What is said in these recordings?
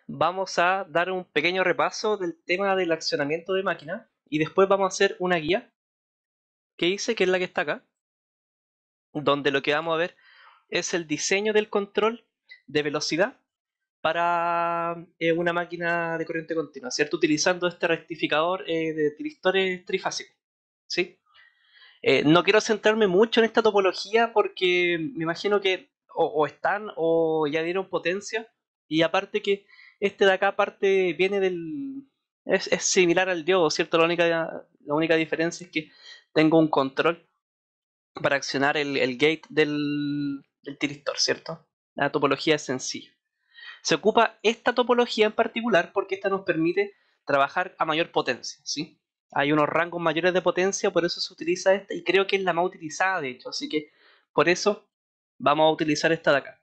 vamos a dar un pequeño repaso del tema del accionamiento de máquina y después vamos a hacer una guía que hice, que es la que está acá, donde lo que vamos a ver es el diseño del control de velocidad para una máquina de corriente continua, ¿cierto? Utilizando este rectificador de tristores trifásicos, ¿sí? No quiero centrarme mucho en esta topología porque me imagino que o están o ya dieron potencia, y aparte que este de acá parte viene del... Es similar al diodo, ¿cierto? La única diferencia es que tengo un control para accionar el gate del tiristor, ¿cierto? La topología es sencilla. Se ocupa esta topología en particular porque esta nos permite trabajar a mayor potencia, ¿sí? Hay unos rangos mayores de potencia, por eso se utiliza esta, y creo que es la más utilizada de hecho, así que por eso vamos a utilizar esta de acá.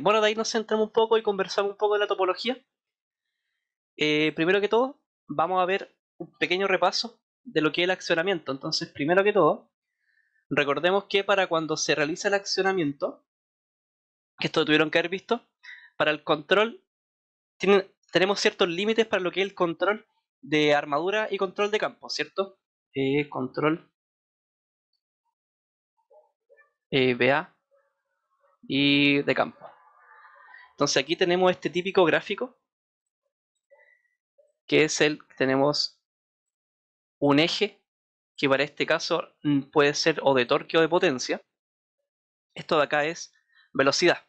Bueno, de ahí nos centramos un poco y conversamos un poco de la topología. Primero que todo, vamos a ver un pequeño repaso de lo que es el accionamiento. Entonces, primero que todo, recordemos que para cuando se realiza el accionamiento, que esto lo tuvieron que haber visto, para el control tenemos ciertos límites para lo que es el control de armadura y control de campo, ¿cierto? Control BA y de campo. Entonces aquí tenemos este típico gráfico, que es tenemos un eje, que para este caso puede ser o de torque o de potencia. Esto de acá es velocidad.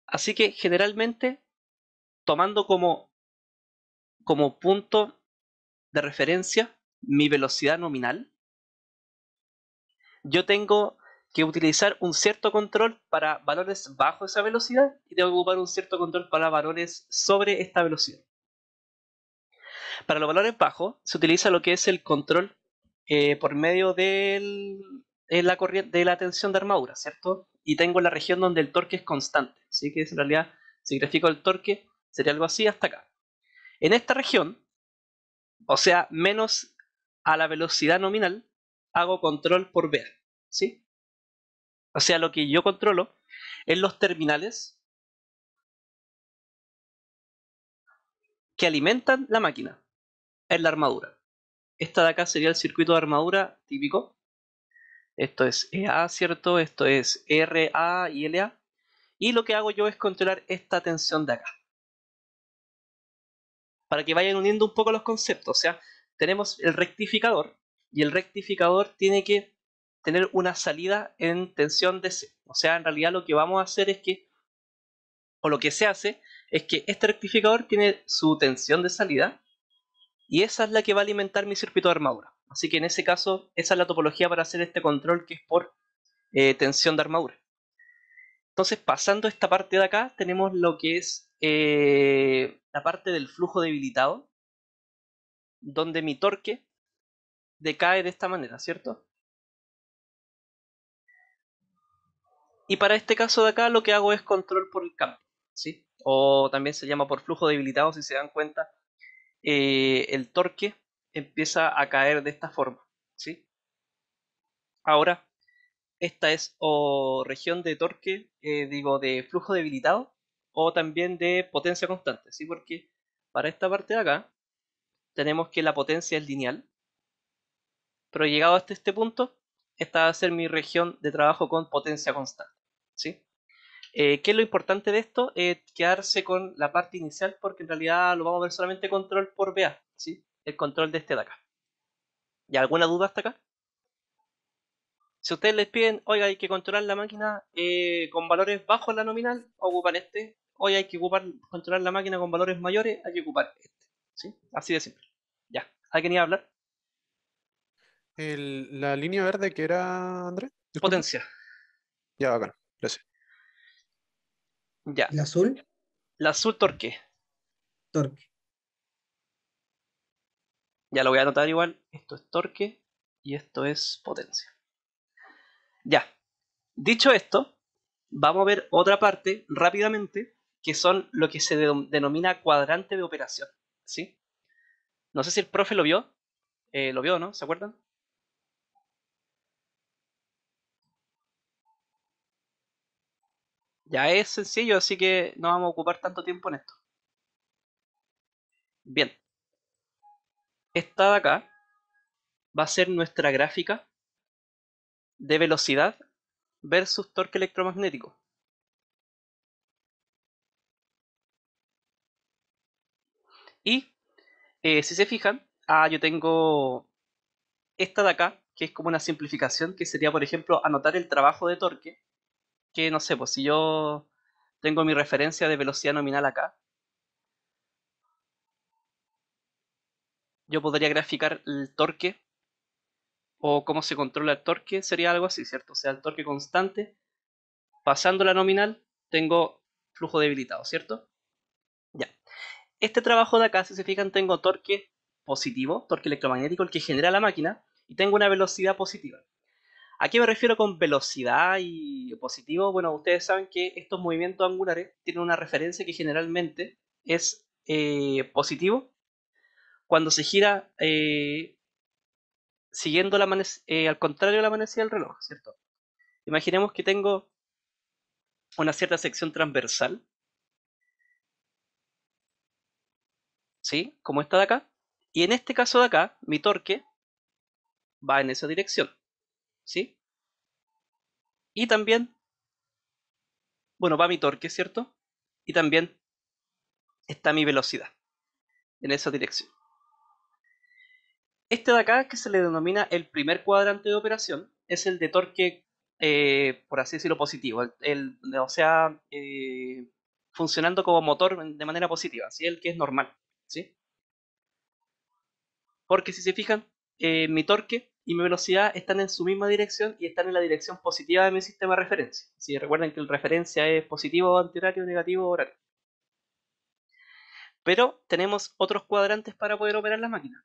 Así que generalmente, tomando como punto de referencia mi velocidad nominal, yo tengo que utilizar un cierto control para valores bajo esa velocidad y tengo que ocupar un cierto control para valores sobre esta velocidad. Para los valores bajos se utiliza lo que es el control por medio de la corriente, de la tensión de armadura, ¿cierto? Y tengo la región donde el torque es constante, ¿sí? Que en realidad, si grafico el torque, sería algo así hasta acá. En esta región, o sea, menos a la velocidad nominal, hago control por VA, ¿sí? O sea, lo que yo controlo es los terminales que alimentan la máquina, en la armadura. Esta de acá sería el circuito de armadura típico. Esto es EA, ¿cierto? Esto es RA y LA. Y lo que hago yo es controlar esta tensión de acá. Para que vayan uniendo un poco los conceptos. O sea, tenemos el rectificador. Y el rectificador tiene que tener una salida en tensión DC. O sea, en realidad lo que vamos a hacer es que, o lo que se hace, es que este rectificador tiene su tensión de salida. Y esa es la que va a alimentar mi circuito de armadura. Así que en ese caso, esa es la topología para hacer este control, que es por tensión de armadura. Entonces, pasando esta parte de acá, tenemos lo que es la parte del flujo debilitado, donde mi torque decae de esta manera, ¿cierto? Y para este caso de acá, lo que hago es control por el campo, ¿sí? O también se llama por flujo debilitado, si se dan cuenta. El torque empieza a caer de esta forma, ¿sí? Ahora, esta es o región de torque, digo, de flujo debilitado, o también de potencia constante, ¿sí? Porque para esta parte de acá tenemos que la potencia es lineal, pero llegado hasta este punto, esta va a ser mi región de trabajo con potencia constante, ¿sí? ¿Qué es lo importante de esto? Quedarse con la parte inicial, porque en realidad lo vamos a ver solamente control por VA, ¿sí? El control de este de acá. ¿Y alguna duda hasta acá? Si ustedes les piden, oiga, hay que controlar la máquina con valores bajos en la nominal, ocupan este. Hoy hay que controlar la máquina con valores mayores, hay que ocupar este. ¿Sí? Así de simple. Ya. ¿Alguien iba a hablar? La línea verde que era, Andrés, disculpa. Potencia. Ya, bacán, gracias. Ya. El azul, La azul torque. torque. Ya lo voy a anotar igual. Esto es torque y esto es potencia. Ya. Dicho esto, vamos a ver otra parte rápidamente, que son lo que se denomina cuadrante de operación. ¿Sí? No sé si el profe lo vio. Lo vio, ¿no? ¿Se acuerdan? Ya es sencillo, así que no vamos a ocupar tanto tiempo en esto. Bien, esta de acá va a ser nuestra gráfica de velocidad versus torque electromagnético. Y si se fijan, yo tengo esta de acá, que es como una simplificación, que sería, por ejemplo, anotar el trabajo de torque, que no sé, pues si yo tengo mi referencia de velocidad nominal acá, yo podría graficar el torque o cómo se controla el torque, sería algo así, ¿cierto? O sea, el torque constante, pasando la nominal, tengo flujo debilitado, ¿cierto? Ya. Este trabajo de acá, si se fijan, tengo torque positivo, torque electromagnético, el que genera la máquina, y tengo una velocidad positiva. ¿A qué me refiero con velocidad y positivo? Bueno, ustedes saben que estos movimientos angulares tienen una referencia que generalmente es positivo cuando se gira siguiendo al contrario de la manecilla del reloj, ¿cierto? Imaginemos que tengo una cierta sección transversal, ¿sí? Como esta de acá. Y en este caso de acá, mi torque va en esa dirección, ¿sí? Y también, bueno, va mi torque, ¿cierto? Y también está mi velocidad en esa dirección. Este de acá, que se le denomina el primer cuadrante de operación, es el de torque, por así decirlo, positivo. O sea, funcionando como motor de manera positiva, ¿sí? El que es normal, ¿sí? Porque si se fijan, mi torque y mi velocidad están en su misma dirección y están en la dirección positiva de mi sistema de referencia. Si recuerden que el referencia es positivo, antihorario, negativo, horario. Pero tenemos otros cuadrantes para poder operar la máquina.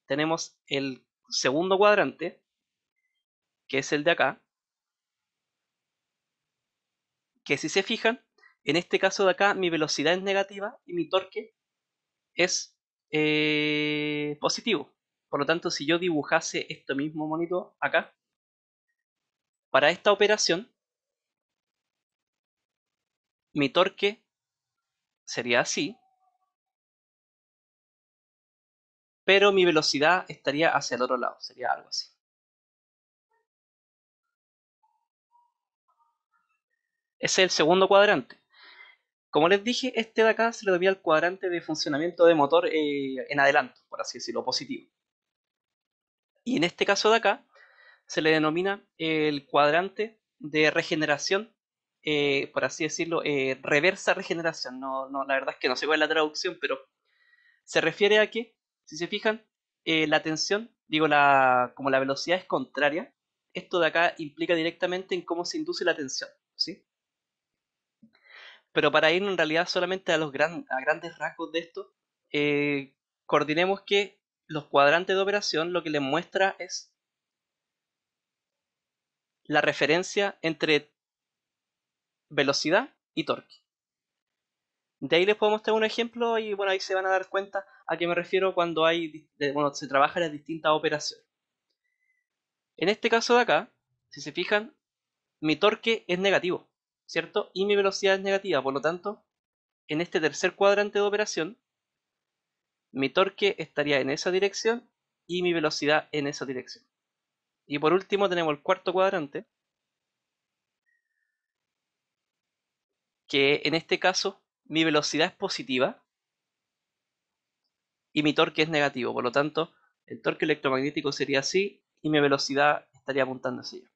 Tenemos el segundo cuadrante, que es el de acá, que si se fijan, en este caso de acá mi velocidad es negativa y mi torque es positivo. Por lo tanto, si yo dibujase esto mismo monito acá, para esta operación, mi torque sería así, pero mi velocidad estaría hacia el otro lado, sería algo así. Ese es el segundo cuadrante. Como les dije, este de acá se le denomina el cuadrante de funcionamiento de motor en adelanto, por así decirlo, positivo. Y en este caso de acá se le denomina el cuadrante de regeneración, por así decirlo, reversa regeneración. La verdad es que no sé cuál es la traducción, pero se refiere a que, si se fijan, la tensión, digo, como la velocidad es contraria, esto de acá implica directamente en cómo se induce la tensión, ¿sí? Pero para ir en realidad solamente a grandes rasgos de esto, eh, coordinemos que los cuadrantes de operación lo que les muestra es la referencia entre velocidad y torque. De ahí les puedo mostrar un ejemplo y bueno, ahí se van a dar cuenta a qué me refiero cuando se trabajan las distintas operaciones. En este caso de acá, si se fijan, mi torque es negativo, ¿cierto? Y mi velocidad es negativa, por lo tanto, en este tercer cuadrante de operación, mi torque estaría en esa dirección y mi velocidad en esa dirección. Y por último tenemos el cuarto cuadrante, que en este caso mi velocidad es positiva y mi torque es negativo. Por lo tanto, el torque electromagnético sería así y mi velocidad estaría apuntando hacia allá.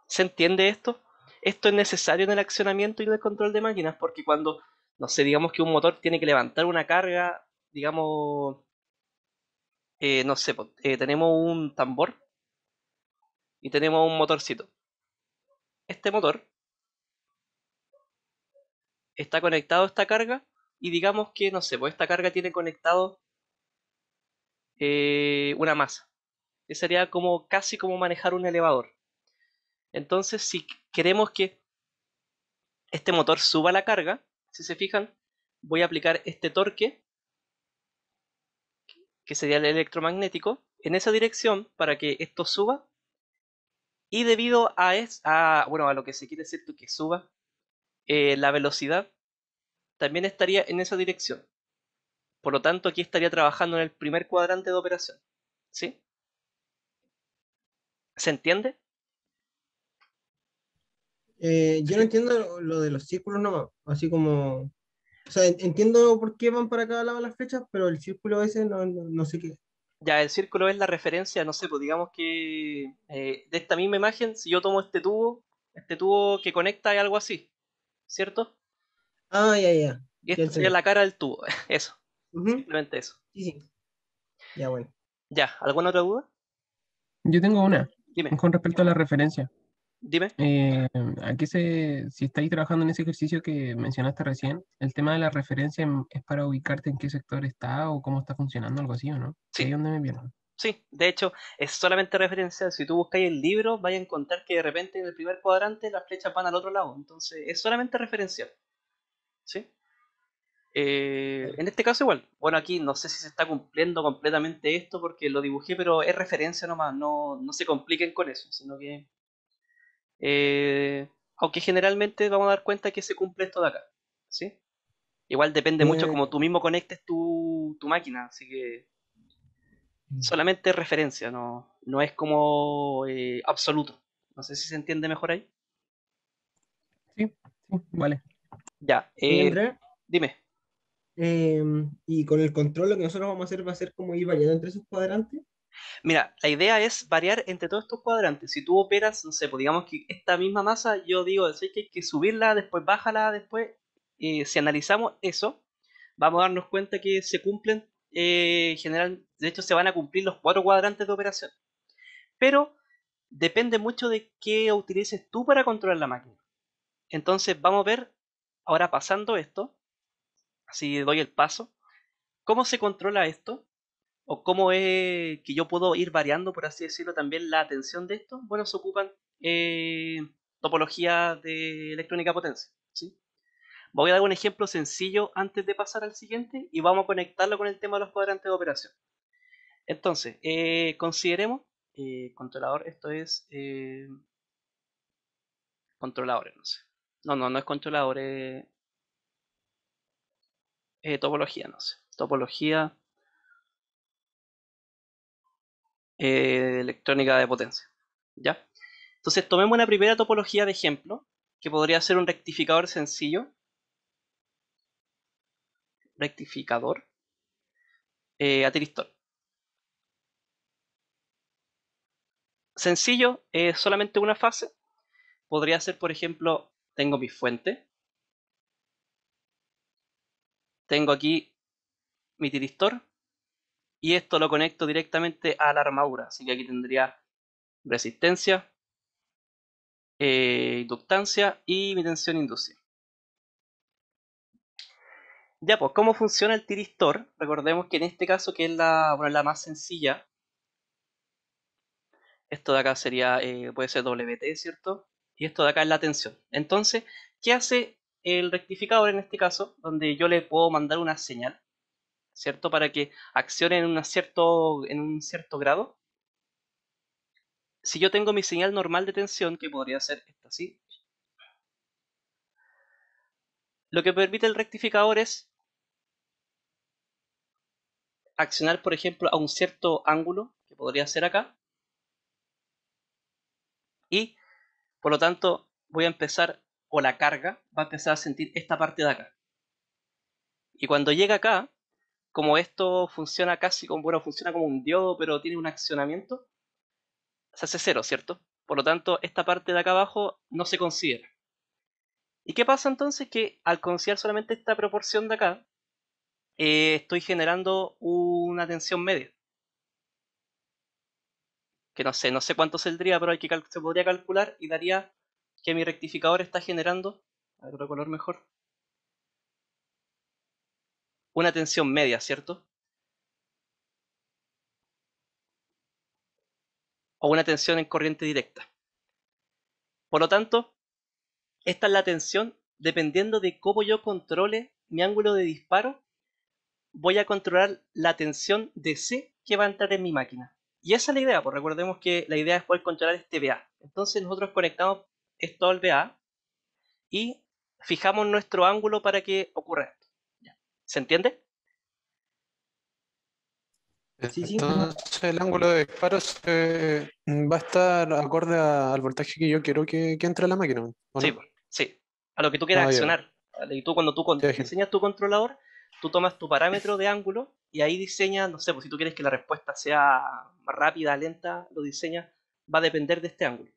¿Se entiende esto? Esto es necesario en el accionamiento y en el control de máquinas porque cuando, no sé, digamos que un motor tiene que levantar una carga, digamos, no sé, tenemos un tambor y tenemos un motorcito. Este motor está conectado a esta carga y digamos que, no sé, pues esta carga tiene conectado una masa. Que sería como casi como manejar un elevador. Entonces, si queremos que este motor suba la carga, si se fijan, voy a aplicar este torque, que sería el electromagnético, en esa dirección para que esto suba Y debido bueno, a lo que se quiere decir tú que suba, la velocidad también estaría en esa dirección. Por lo tanto, aquí estaría trabajando en el primer cuadrante de operación. ¿Sí? ¿Se entiende? Yo no entiendo lo de los círculos nomás, así como, o sea, entiendo por qué van para cada lado las flechas, pero el círculo ese no sé qué. Ya, el círculo es la referencia, no sé, pues digamos que de esta misma imagen, si yo tomo este tubo que conecta es algo así, ¿cierto? Ah, ya, Y ya esta sería entendí. la cara del tubo, eso, Ujú. simplemente eso. Sí, sí, ya bueno. Ya, ¿alguna otra duda? Yo tengo una Dime, con respecto a la referencia. dime. Si estáis trabajando en ese ejercicio que mencionaste recién, el tema de la referencia es para ubicarte en qué sector está o cómo está funcionando, algo así, ¿o no? Que ahí Sí, es donde me pierdo. sí, de hecho, es solamente referencia. Si tú buscáis el libro, vais a encontrar que de repente en el primer cuadrante las flechas van al otro lado. Entonces, es solamente referencial. ¿Sí? En este caso igual. Bueno, aquí no sé si se está cumpliendo completamente esto porque lo dibujé, pero es referencia nomás. No se compliquen con eso, sino que... aunque generalmente vamos a dar cuenta que se cumple esto de acá. ¿Sí? Igual depende mucho Eh, como tú mismo conectes tu máquina. Así que solamente es referencia, no es como absoluto. No sé si se entiende mejor ahí. Sí, sí, vale. Ya, Oye, Andrea, dime. y con el control lo que nosotros vamos a hacer va a ser como ir variando entre esos cuadrantes. Mira, la idea es variar entre todos estos cuadrantes. Si tú operas, no sé, pues digamos que esta misma masa, yo digo, sé que hay que subirla, después bájala, después, si analizamos eso, vamos a darnos cuenta que se cumplen, general, de hecho se van a cumplir los 4 cuadrantes de operación. Pero depende mucho de qué utilices tú para controlar la máquina. Entonces vamos a ver, ahora pasando esto, si doy el paso, cómo se controla esto o cómo es que yo puedo ir variando, por así decirlo, también la atención de esto. Bueno, se ocupan topologías de electrónica potencia. ¿Sí? Voy a dar un ejemplo sencillo antes de pasar al siguiente y vamos a conectarlo con el tema de los cuadrantes de operación. Entonces, consideremos controlador, esto es controladores, no sé. No es controlador, topología, no sé. Topología electrónica de potencia. ¿Ya? Entonces tomemos una primera topología de ejemplo, que podría ser un rectificador sencillo. Rectificador. Atiristor. Sencillo, solamente una fase. Podría ser, por ejemplo, tengo mi fuente. Tengo aquí mi tiristor. Y esto lo conecto directamente a la armadura. Así que aquí tendría resistencia, inductancia y mi tensión inducida. Ya, pues, ¿cómo funciona el tiristor? Recordemos que en este caso, que es la más sencilla, esto de acá sería, puede ser WT, ¿cierto? Y esto de acá es la tensión. Entonces, ¿qué hace el rectificador en este caso? Donde yo le puedo mandar una señal, ¿cierto? Para que accione en un cierto grado. Si yo tengo mi señal normal de tensión, que podría ser esta, ¿sí? Lo que permite el rectificador es accionar, por ejemplo, a un cierto ángulo, que podría ser acá, y por lo tanto voy a empezar, o la carga va a empezar a sentir esta parte de acá. Y cuando llega acá, como esto funciona casi como, bueno, funciona como un diodo, pero tiene un accionamiento, se hace cero, ¿cierto? Por lo tanto, esta parte de acá abajo no se considera. ¿Y qué pasa entonces? Que al considerar solamente esta proporción de acá, estoy generando una tensión media. Que no sé cuánto saldría, pero se podría calcular y daría que mi rectificador está generando, a ver otro color mejor, una tensión media, ¿cierto? O una tensión en corriente directa. Por lo tanto, esta es la tensión, dependiendo de cómo yo controle mi ángulo de disparo, voy a controlar la tensión DC que va a entrar en mi máquina. Y esa es la idea, pues recordemos que la idea es poder controlar este VA. Entonces nosotros conectamos esto al VA y fijamos nuestro ángulo para que ocurra esto. ¿Se entiende? Sí, sí. Entonces el ángulo de disparo va a estar acorde al voltaje que yo quiero que entre a la máquina, ¿o Sí, no? pues, sí. A lo que tú quieras Ah, ya, accionar. ¿Vale? Y tú cuando tú ya, genial. diseñas tu controlador, tú tomas tu parámetro de ángulo y ahí diseñas, no sé, pues si tú quieres que la respuesta sea más rápida, lenta, lo diseñas, va a depender de este ángulo.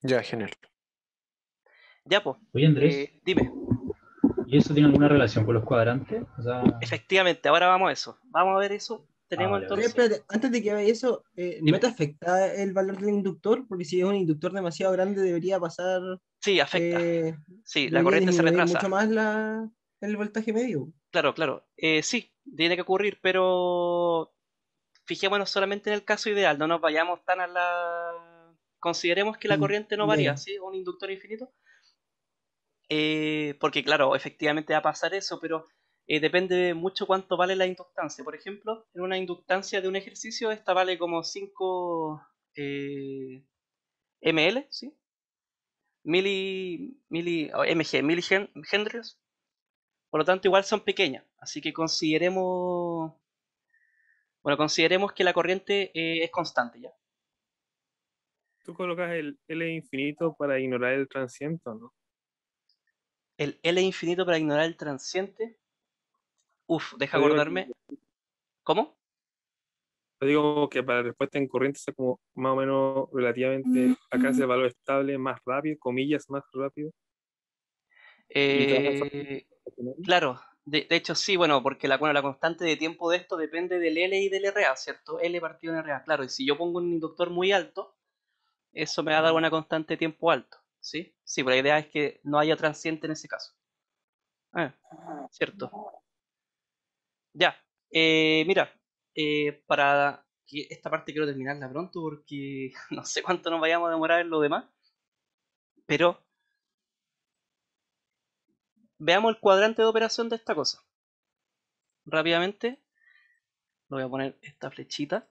Ya, genial. Ya, pues, Oye, Andrés, dime. ¿y eso tiene alguna relación con los cuadrantes? O sea, Efectivamente, ahora vamos a eso. Vamos a ver eso. Tenemos vale, vale. Oye, entonces, espérate, antes de que haga eso, ¿no dime. te afecta el valor del inductor? Porque si es un inductor demasiado grande, debería pasar, Sí, afecta. eh, Sí, la debería corriente se disminuir mucho retrasa. más el voltaje medio. Claro, claro. Sí, tiene que ocurrir, pero fijémonos solamente en el caso ideal. No nos vayamos tan a la... Consideremos que la corriente no Ya, varía, ya. ¿sí? Un inductor infinito. Porque claro, efectivamente va a pasar eso, pero depende mucho cuánto vale la inductancia. Por ejemplo, en una inductancia de un ejercicio, esta vale como 5 ml, ¿sí? Millihenries. Por lo tanto, igual son pequeñas. Así que consideremos que la corriente es constante, ¿ya? Tú colocas el L infinito para ignorar el transiente, ¿o no? El L infinito para ignorar el transiente. Uf, deja Yo digo acordarme. ¿Cómo? yo digo que para la respuesta en corriente sea como más o menos relativamente, acá es el valor estable más rápido, comillas, más rápido, y todas las Eh, claro, de hecho sí, bueno, porque la constante de tiempo de esto depende del L y del RA, ¿cierto? L partido en RA, claro, y si yo pongo un inductor muy alto, eso me va a dar una constante de tiempo alto, ¿sí? Sí, pero la idea es que no haya transiente en ese caso. Ah, cierto. Ya, mira, para que esta parte quiero terminarla pronto porque no sé cuánto nos vayamos a demorar en lo demás, pero veamos el cuadrante de operación de esta cosa. Rápidamente, le voy a poner esta flechita.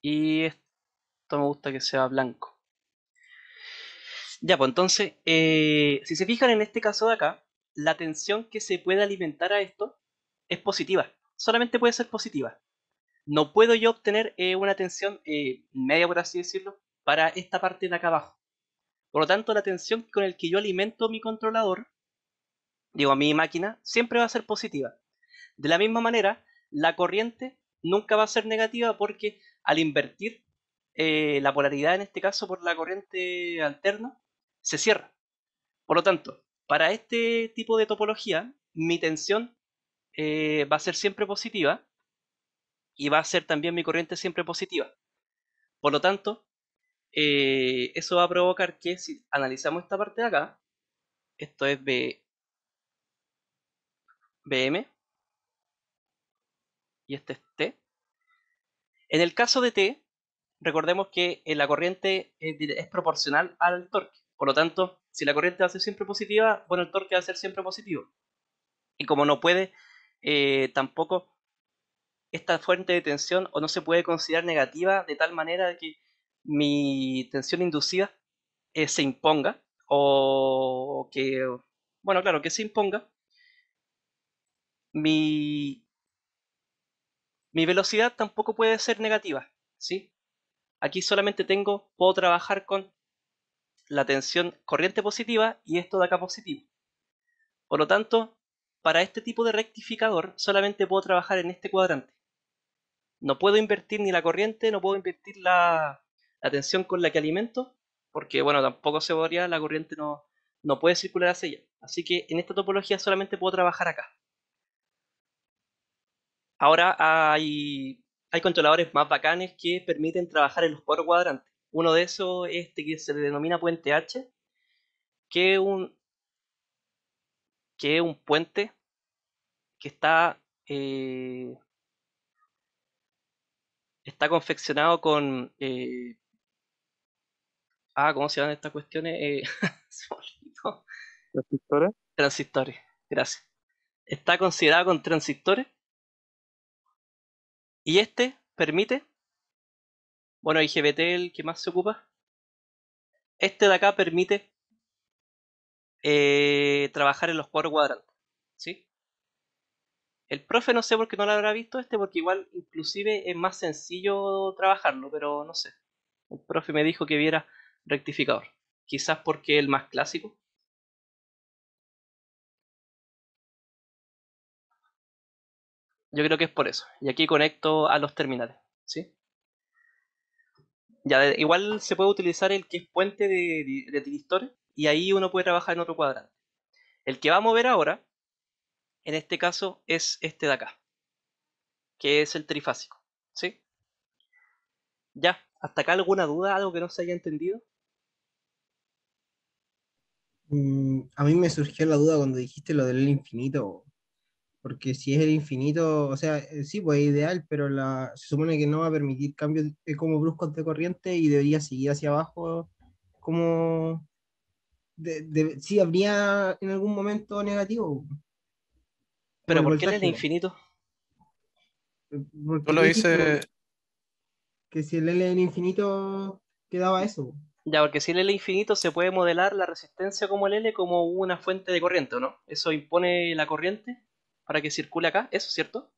Y esto me gusta que sea blanco. Ya, pues entonces, si se fijan en este caso de acá, la tensión que se puede alimentar a esto es positiva. Solamente puede ser positiva. No puedo yo obtener una tensión media, por así decirlo, para esta parte de acá abajo. Por lo tanto, la tensión con el que yo alimento mi controlador, digo, a mi máquina, siempre va a ser positiva. De la misma manera, la corriente nunca va a ser negativa porque al invertir la polaridad, en este caso por la corriente alterna, se cierra. Por lo tanto, para este tipo de topología, mi tensión va a ser siempre positiva y va a ser también mi corriente siempre positiva. Por lo tanto, eso va a provocar que si analizamos esta parte de acá, esto es BM y este es T. En el caso de T, recordemos que la corriente es proporcional al torque. Por lo tanto, si la corriente va a ser siempre positiva, bueno, el torque va a ser siempre positivo. Y como no puede tampoco esta fuente de tensión o no se puede considerar negativa de tal manera que mi tensión inducida se imponga o que, bueno, claro, que se imponga, mi, mi velocidad tampoco puede ser negativa, ¿sí? Aquí solamente puedo trabajar con la tensión corriente positiva y esto de acá positivo. Por lo tanto, para este tipo de rectificador solamente puedo trabajar en este cuadrante. No puedo invertir ni la corriente, no puedo invertir la tensión con la que alimento, porque bueno, tampoco se podría, la corriente no puede circular hacia ella. Así que en esta topología solamente puedo trabajar acá. Ahora hay controladores más bacanes que permiten trabajar en los cuatro cuadrantes. Uno de esos es este que se denomina puente H, que es un puente que está confeccionado con... ¿cómo se llaman estas cuestiones? Se me olvidó. Resistores. Transistores, gracias. está considerado con transistores y este permite, bueno, IGBT el que más se ocupa, este de acá permite trabajar en los 4 cuadrantes, ¿sí? El profe no sé por qué no lo habrá visto porque igual inclusive es más sencillo trabajarlo, pero no sé. El profe me dijo que viera rectificador. Quizás porque es el más clásico. Yo creo que es por eso. Y aquí conecto a los terminales, ¿sí? Ya, igual se puede utilizar el que es puente de transistores y ahí uno puede trabajar en otro cuadrante. El que va a mover ahora, en este caso, es este de acá, que es el trifásico, ¿sí? Ya, ¿hasta acá alguna duda, algo que no se haya entendido? A mí me surgió la duda cuando dijiste lo del infinito, porque si es el infinito, o sea, sí, pues es ideal, pero se supone que no va a permitir cambios como bruscos de corriente y debería seguir hacia abajo, como sí habría en algún momento negativo por Pero el ¿por qué en el voltaje. infinito? Porque Solo tú dijiste dice, que si el L en infinito quedaba eso. Ya, porque si el L infinito se puede modelar la resistencia como el L como una fuente de corriente, ¿o no? Eso impone la corriente para que circule acá, ¿eso es cierto?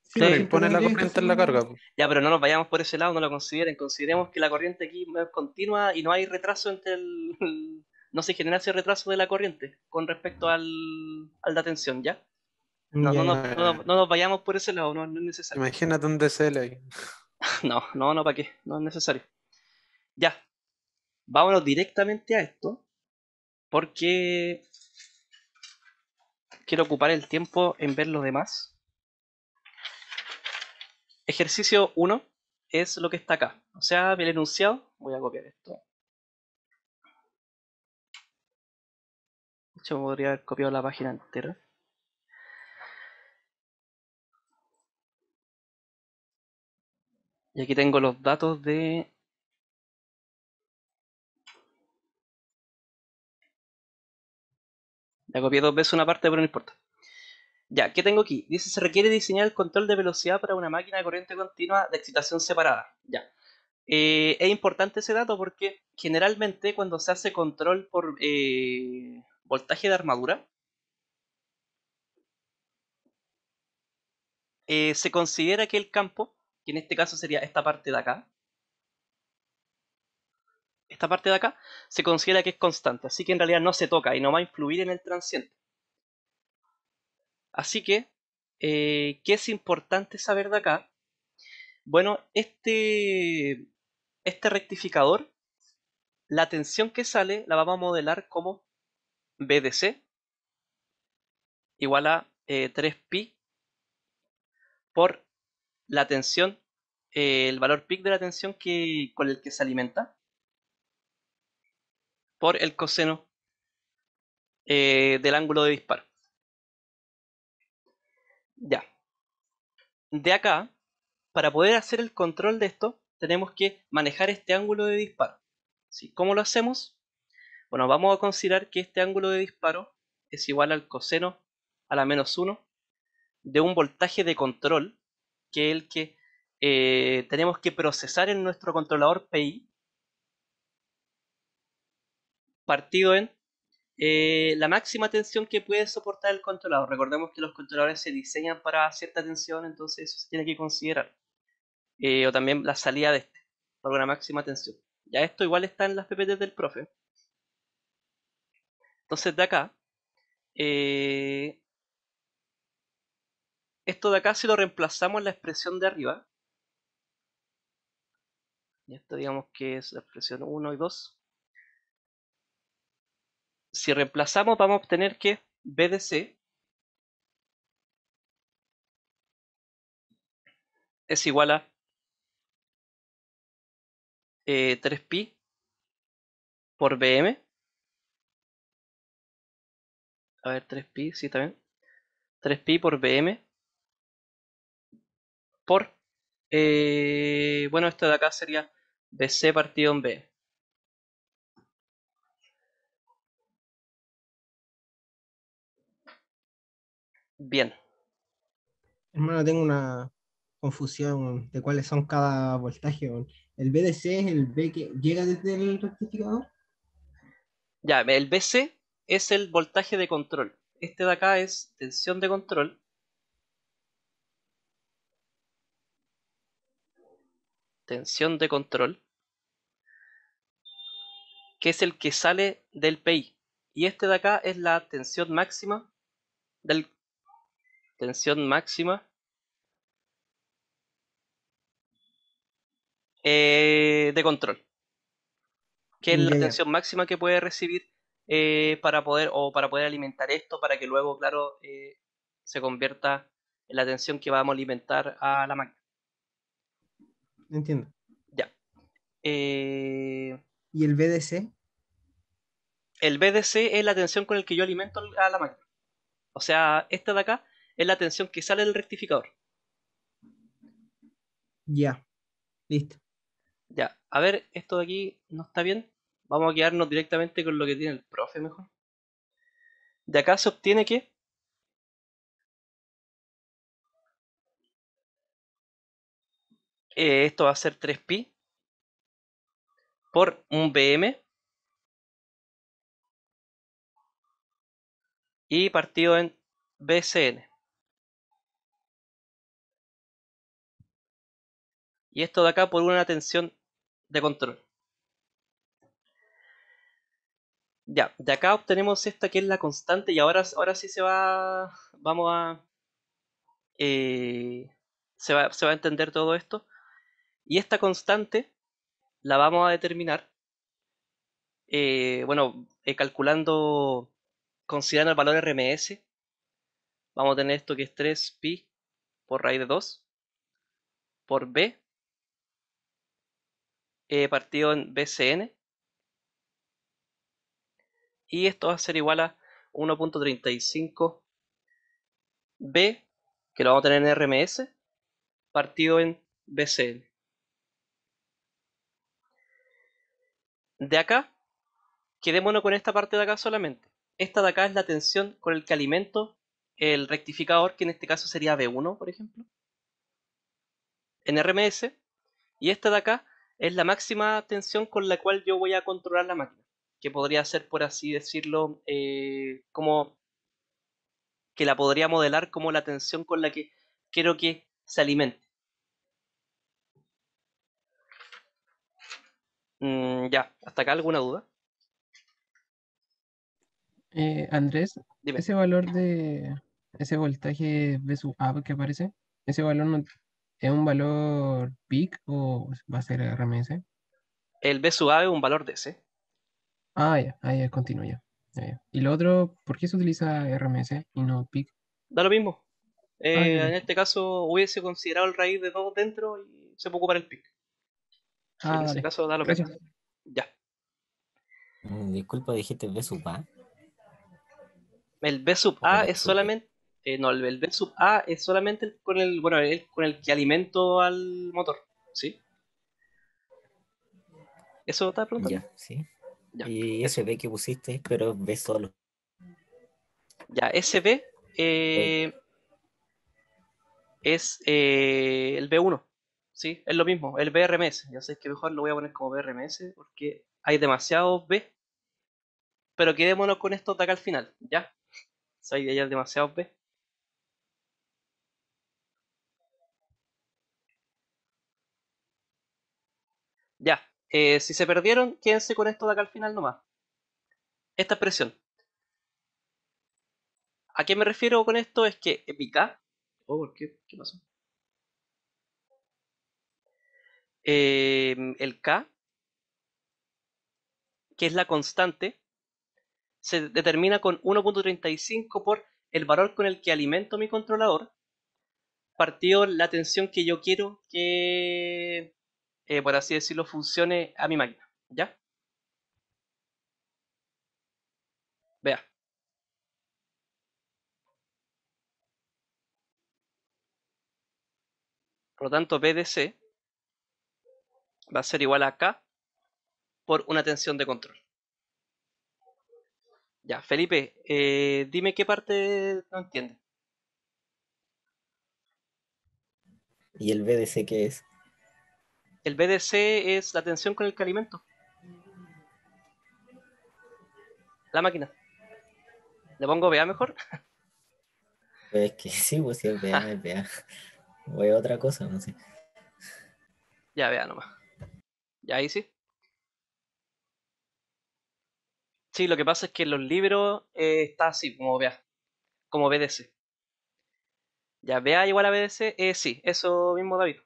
Sí, claro, pues siempre impone la tendría que estar corriente en la sacando. carga, po. Ya, pero no nos vayamos por ese lado, no lo consideren. Consideremos que la corriente aquí es continua y no hay retraso entre el... No se genera ese retraso de la corriente con respecto a la tensión, ¿ya? No, Ya, ya. no nos vayamos por ese lado, no es necesario. Imagínate un DCL ahí. No, ¿para qué? No es necesario. Ya, vámonos directamente a esto, porque quiero ocupar el tiempo en ver los demás. Ejercicio 1 es lo que está acá. O sea, el enunciado. Voy a copiar esto. De hecho, podría haber copiado la página entera. Y aquí tengo los datos de... Ya copié 2 veces una parte, pero no importa. Ya, ¿qué tengo aquí? Dice, se requiere diseñar el control de velocidad para una máquina de corriente continua de excitación separada. Ya. Es importante ese dato porque generalmente cuando se hace control por voltaje de armadura, se considera que el campo, que en este caso sería esta parte de acá, se considera que es constante, así que en realidad no se toca y no va a influir en el transiente. Así que, ¿qué es importante saber de acá? Bueno, este rectificador, la tensión que sale la vamos a modelar como BDC igual a 3pi por la tensión, el valor peak de la tensión con el que se alimenta, por el coseno del ángulo de disparo. Ya. De acá, para poder hacer el control de esto, tenemos que manejar este ángulo de disparo. ¿Sí? ¿Cómo lo hacemos? Bueno, vamos a considerar que este ángulo de disparo es igual al coseno a la menos 1 de un voltaje de control, que es el que tenemos que procesar en nuestro controlador PI, partido en la máxima tensión que puede soportar el controlador. Recordemos que los controladores se diseñan para cierta tensión, entonces eso se tiene que considerar. O también la salida de este, para una máxima tensión. Ya esto igual está en las PPT del profe. Entonces de acá, esto de acá si lo reemplazamos en la expresión de arriba, y esto digamos que es la expresión 1 y 2, si reemplazamos vamos a obtener que BDC es igual a 3pi por BM. A ver, 3pi, sí, está bien. 3pi por BM por, bueno, esto de acá sería BC partido en B. Bien. Hermano, tengo una confusión de cuáles son cada voltaje, weón. El VDC es el V que llega desde el rectificador. Ya, el BC es el voltaje de control. Este de acá es tensión de control. Tensión de control. Que es el que sale del PI. Y este de acá es la tensión máxima del tensión máxima de control, que es la Ya, ya. tensión máxima que puede recibir para poder alimentar esto, para que luego, claro, se convierta en la tensión que vamos a alimentar a la máquina. Entiendo. Ya. ¿Y el VDC? El BDC es la tensión con el que yo alimento a la máquina. O sea, esta de acá es la tensión que sale del rectificador. Ya, listo. Ya, a ver, esto de aquí no está bien. Vamos a quedarnos directamente con lo que tiene el profe mejor. De acá se obtiene que esto va a ser 3pi por un Bm y partido en Bcn. Y esto de acá por una tensión de control. Ya, de acá obtenemos esta que es la constante y ahora sí vamos a, se va a entender todo esto. Y esta constante la vamos a determinar, calculando, considerando el valor RMS. Vamos a tener esto que es 3pi por raíz de 2 por B partido en Bcn. Y esto va a ser igual a 1.35 B, que lo vamos a tener en RMS, partido en Bcn. De acá, quedémonos con esta parte de acá solamente. Esta de acá es la tensión con el que alimento el rectificador, que en este caso sería B1, por ejemplo, en RMS. Y esta de acá es la máxima tensión con la cual yo voy a controlar la máquina, que podría ser, por así decirlo, como que la podría modelar como la tensión con la que quiero que se alimente. Ya, ¿hasta acá alguna duda? Andrés, Dime. ese valor de ese voltaje V sub A que aparece, ese valor es un valor peak o va a ser RMS. El B sub A es un valor de ese. Ah, ya, continúo ya. Ya, ya. Y lo otro, ¿por qué se utiliza RMS y no peak? Da lo mismo. Ya, En listo. este caso hubiese considerado el raíz de 2 dentro y se puede ocupar el pic. Sí, en ese Dale. caso da lo mismo. Gracias. Ya. Disculpa, dijiste B sub A El B sub o A B es sub B. solamente. No, el B sub A es solamente con el, bueno, con el que alimento al motor. ¿Sí? ¿Eso estaba preguntando? Ya, sí. Ya, Y eso. ese B que pusiste, pero B solo. Ya, ese B Eh, es el B1. ¿Sí? Es lo mismo, el BRMS. Ya sé que mejor lo voy a poner como BRMS porque hay demasiados B. Pero quedémonos con esto de acá al final, ¿ya? Si hay ya demasiados B. Ya, si se perdieron, quédense con esto de acá al final nomás. Esta expresión. ¿A qué me refiero con esto? Es que mi K. Oh, ¿por qué? ¿Qué pasó? El K, que es la constante, se determina con 1.35 por el valor con el que alimento mi controlador, partido la tensión que yo quiero que, por así decirlo, funcione a mi máquina. ¿Ya? Vea. Por lo tanto, BDC va a ser igual a K por una tensión de control. Ya, Felipe, dime qué parte no entiendes. ¿Y el BDC qué es? El BDC es la tensión con el que alimento la máquina. ¿Le pongo VA mejor? Pues es que sí, pues si es VA, es VA. O es otra cosa, no sé. Ya, VA nomás. Ya, ahí sí. Sí, lo que pasa es que en los libros está así, como VA, como BDC. Ya, VA igual a BDC, sí, eso mismo, David.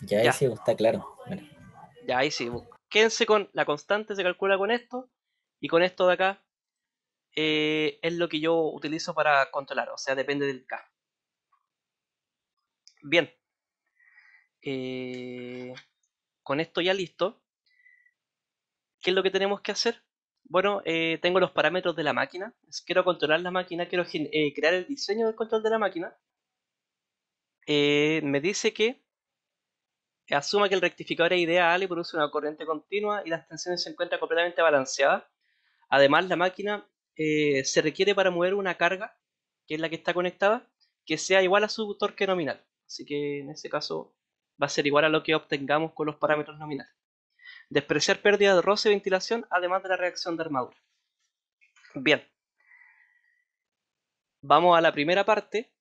Ya ahí Ya, sí, pues, está claro. Bueno, ya, ahí sí. Quédense con la constante, se calcula con esto, y con esto de acá es lo que yo utilizo para controlar, o sea, depende del K. Bien, con esto ya listo, ¿qué es lo que tenemos que hacer? Bueno, tengo los parámetros de la máquina, quiero controlar la máquina, quiero crear el diseño del control de la máquina. Me dice que asuma que el rectificador es ideal y produce una corriente continua y las tensiones se encuentran completamente balanceadas. Además, la máquina se requiere para mover una carga, que es la que está conectada, que sea igual a su torque nominal. Así que en ese caso va a ser igual a lo que obtengamos con los parámetros nominales. Despreciar pérdida de roce y ventilación, además de la reacción de armadura. Bien, vamos a la primera parte,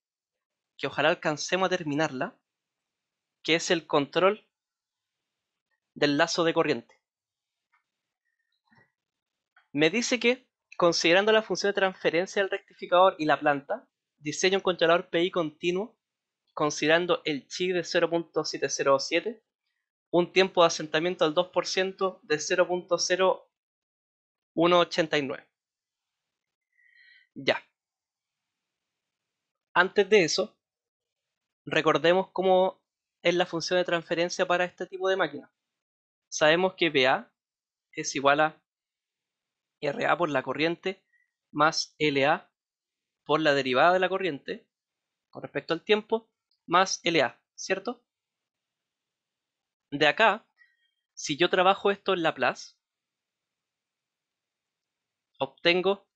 que ojalá alcancemos a terminarla, que es el control del lazo de corriente. Me dice que, considerando la función de transferencia del rectificador y la planta, diseña un controlador PI continuo, considerando el chi de 0.707, un tiempo de asentamiento al 2% de 0.0189. Ya. Antes de eso, recordemos cómo es la función de transferencia para este tipo de máquina. Sabemos que PA es igual a RA por la corriente más LA por la derivada de la corriente con respecto al tiempo más LA, ¿cierto? De acá, si yo trabajo esto en Laplace, obtengo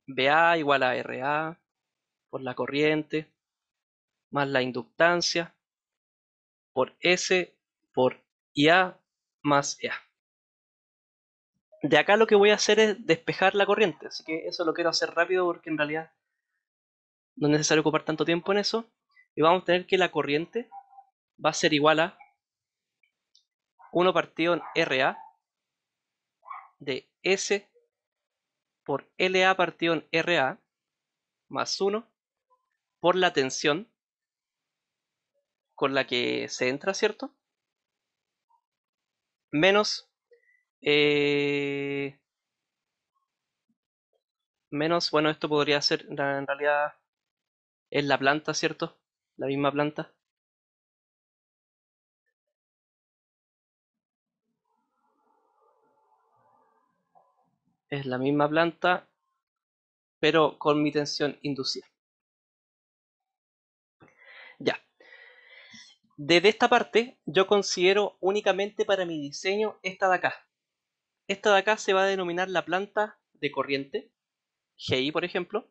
BA igual a RA por la corriente más la inductancia por S por IA más EA. De acá lo que voy a hacer es despejar la corriente, así que eso lo quiero hacer rápido porque en realidad no es necesario ocupar tanto tiempo en eso. Y vamos a tener que la corriente va a ser igual a 1 partido en RA de S por LA partido en RA más 1 por la tensión con la que se entra, ¿cierto? Menos bueno, esto podría ser en realidad es la planta, ¿cierto? La misma planta. Es la misma planta, pero con mi tensión inducida. Ya. Desde esta parte, yo considero únicamente para mi diseño esta de acá. Esta de acá se va a denominar la planta de corriente, GI por ejemplo,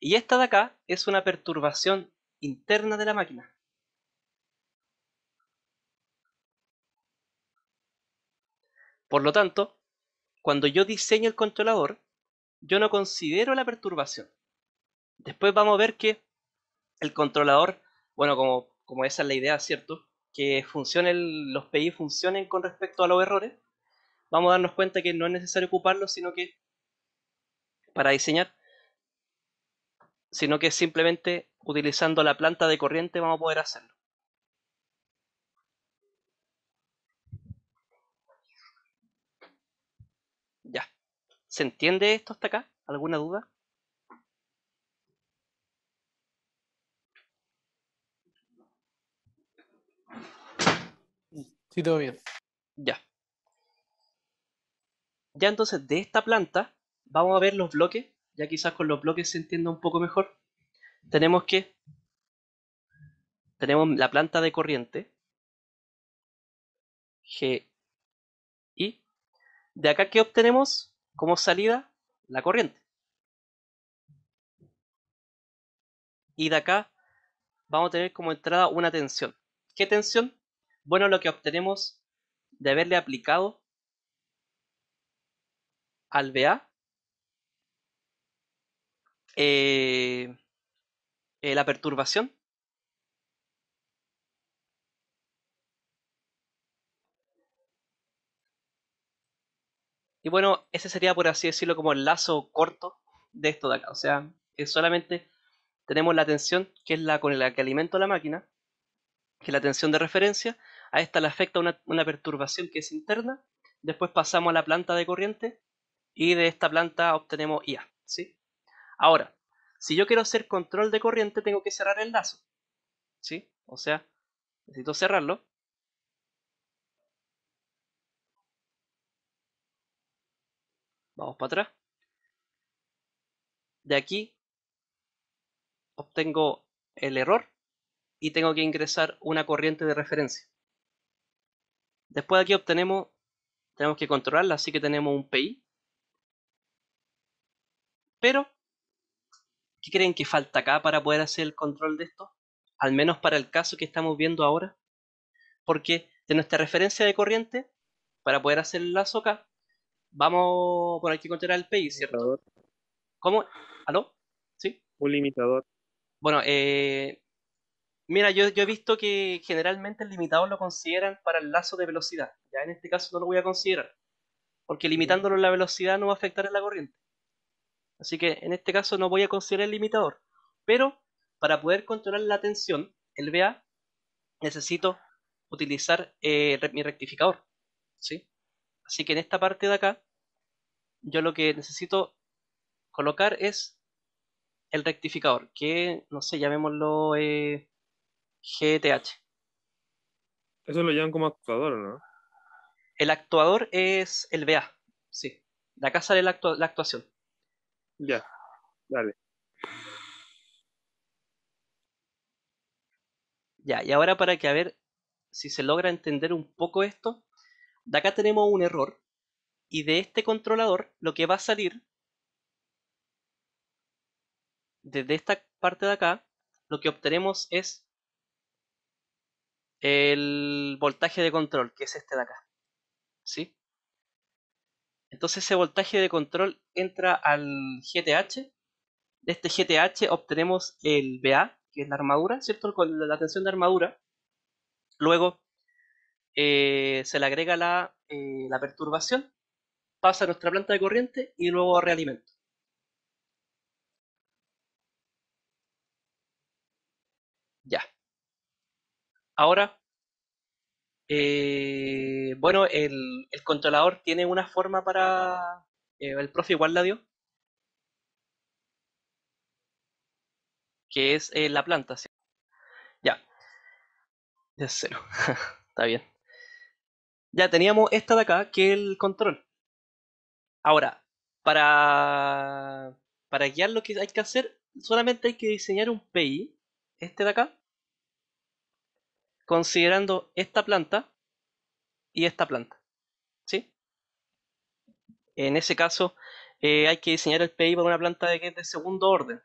y esta de acá es una perturbación interna de la máquina. Por lo tanto, cuando yo diseño el controlador, yo no considero la perturbación. Después vamos a ver que el controlador, bueno, como esa es la idea, ¿cierto? Que los PI funcionen con respecto a los errores. Vamos a darnos cuenta que no es necesario ocuparlos, sino que para diseñar, sino que simplemente utilizando la planta de corriente vamos a poder hacerlo. Ya. ¿Se entiende esto hasta acá? ¿Alguna duda? Sí, todo bien. Ya. Ya entonces de esta planta vamos a ver los bloques. Ya quizás con los bloques se entienda un poco mejor. Tenemos la planta de corriente GI. De acá, ¿qué obtenemos como salida? la corriente. Y de acá vamos a tener como entrada una tensión. ¿Qué tensión? Bueno, lo que obtenemos de haberle aplicado al VA la perturbación. Y bueno, ese sería, por así decirlo, como el lazo corto de esto de acá. O sea, solamente tenemos la tensión, que es la con la que alimento la máquina, que es la tensión de referencia. A esta le afecta una perturbación que es interna. Después pasamos a la planta de corriente y de esta planta obtenemos IA, ¿sí? Ahora, si yo quiero hacer control de corriente, tengo que cerrar el lazo, ¿sí? O sea, necesito cerrarlo. Vamos para atrás. De aquí obtengo el error y tengo que ingresar una corriente de referencia. Después de aquí tenemos que controlarla, así que tenemos un PI. Pero, ¿qué creen que falta acá para poder hacer el control de esto? Al menos para el caso que estamos viendo ahora. Porque de nuestra referencia de corriente, para poder hacer el lazo acá, vamos, bueno, hay que controlar el PI, ¿cierto? Limitador. ¿Cómo? ¿Aló? ¿Sí? Un limitador. Bueno, mira, yo he visto que generalmente el limitador lo consideran para el lazo de velocidad. Ya en este caso no lo voy a considerar, porque limitándolo en la velocidad no va a afectar en la corriente. Así que en este caso no voy a considerar el limitador. Pero para poder controlar la tensión, el VA, necesito utilizar mi rectificador, ¿sí? Así que en esta parte de acá, yo lo que necesito colocar es el rectificador, que no sé, llamémoslo GTH. Eso lo llaman como actuador, ¿no? El actuador es el VA, sí. De acá sale la actuación. Ya, dale. Ya, y ahora para que a ver si se logra entender un poco esto, de acá tenemos un error y de este controlador lo que va a salir desde esta parte de acá, lo que obtenemos es el voltaje de control, que es este de acá, ¿sí? Entonces ese voltaje de control entra al GTH. De este GTH obtenemos el VA, que es la armadura, ¿cierto? Con la tensión de armadura. Luego se le agrega la perturbación, pasa a nuestra planta de corriente y luego a realimento. Ya. Ahora, bueno, el controlador tiene una forma para... el profe igual la dio, que es la planta, ¿sí? Ya, de cero. Está bien. Ya teníamos esta de acá, que es el control. Ahora, para guiar lo que hay que hacer, solamente hay que diseñar un PI, este de acá, considerando esta planta y esta planta, ¿sí? En ese caso, hay que diseñar el PI para una planta que es de segundo orden,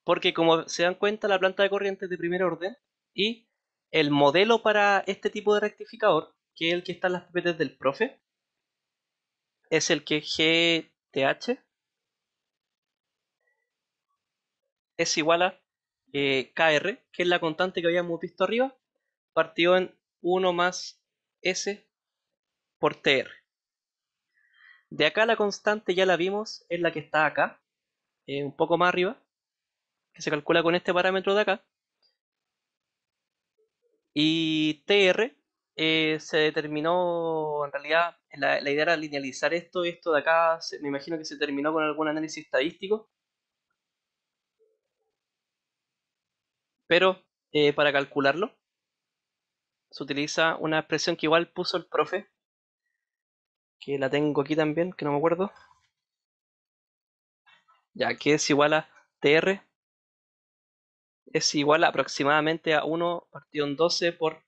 porque como se dan cuenta, la planta de corriente es de primer orden y el modelo para este tipo de rectificador, que es el que está en las PPTs del profe, es el que GTH es igual a KR, que es la constante que habíamos visto arriba, partido en 1 más S por TR. De acá la constante ya la vimos, es la que está acá, un poco más arriba, que se calcula con este parámetro de acá. Y TR se determinó, en realidad, la idea era linealizar esto, y esto de acá me imagino que se terminó con algún análisis estadístico. Pero para calcularlo, se utiliza una expresión que igual puso el profe, que la tengo aquí también, que no me acuerdo. Ya que es igual a TR, es igual aproximadamente a 1 partido en 12 por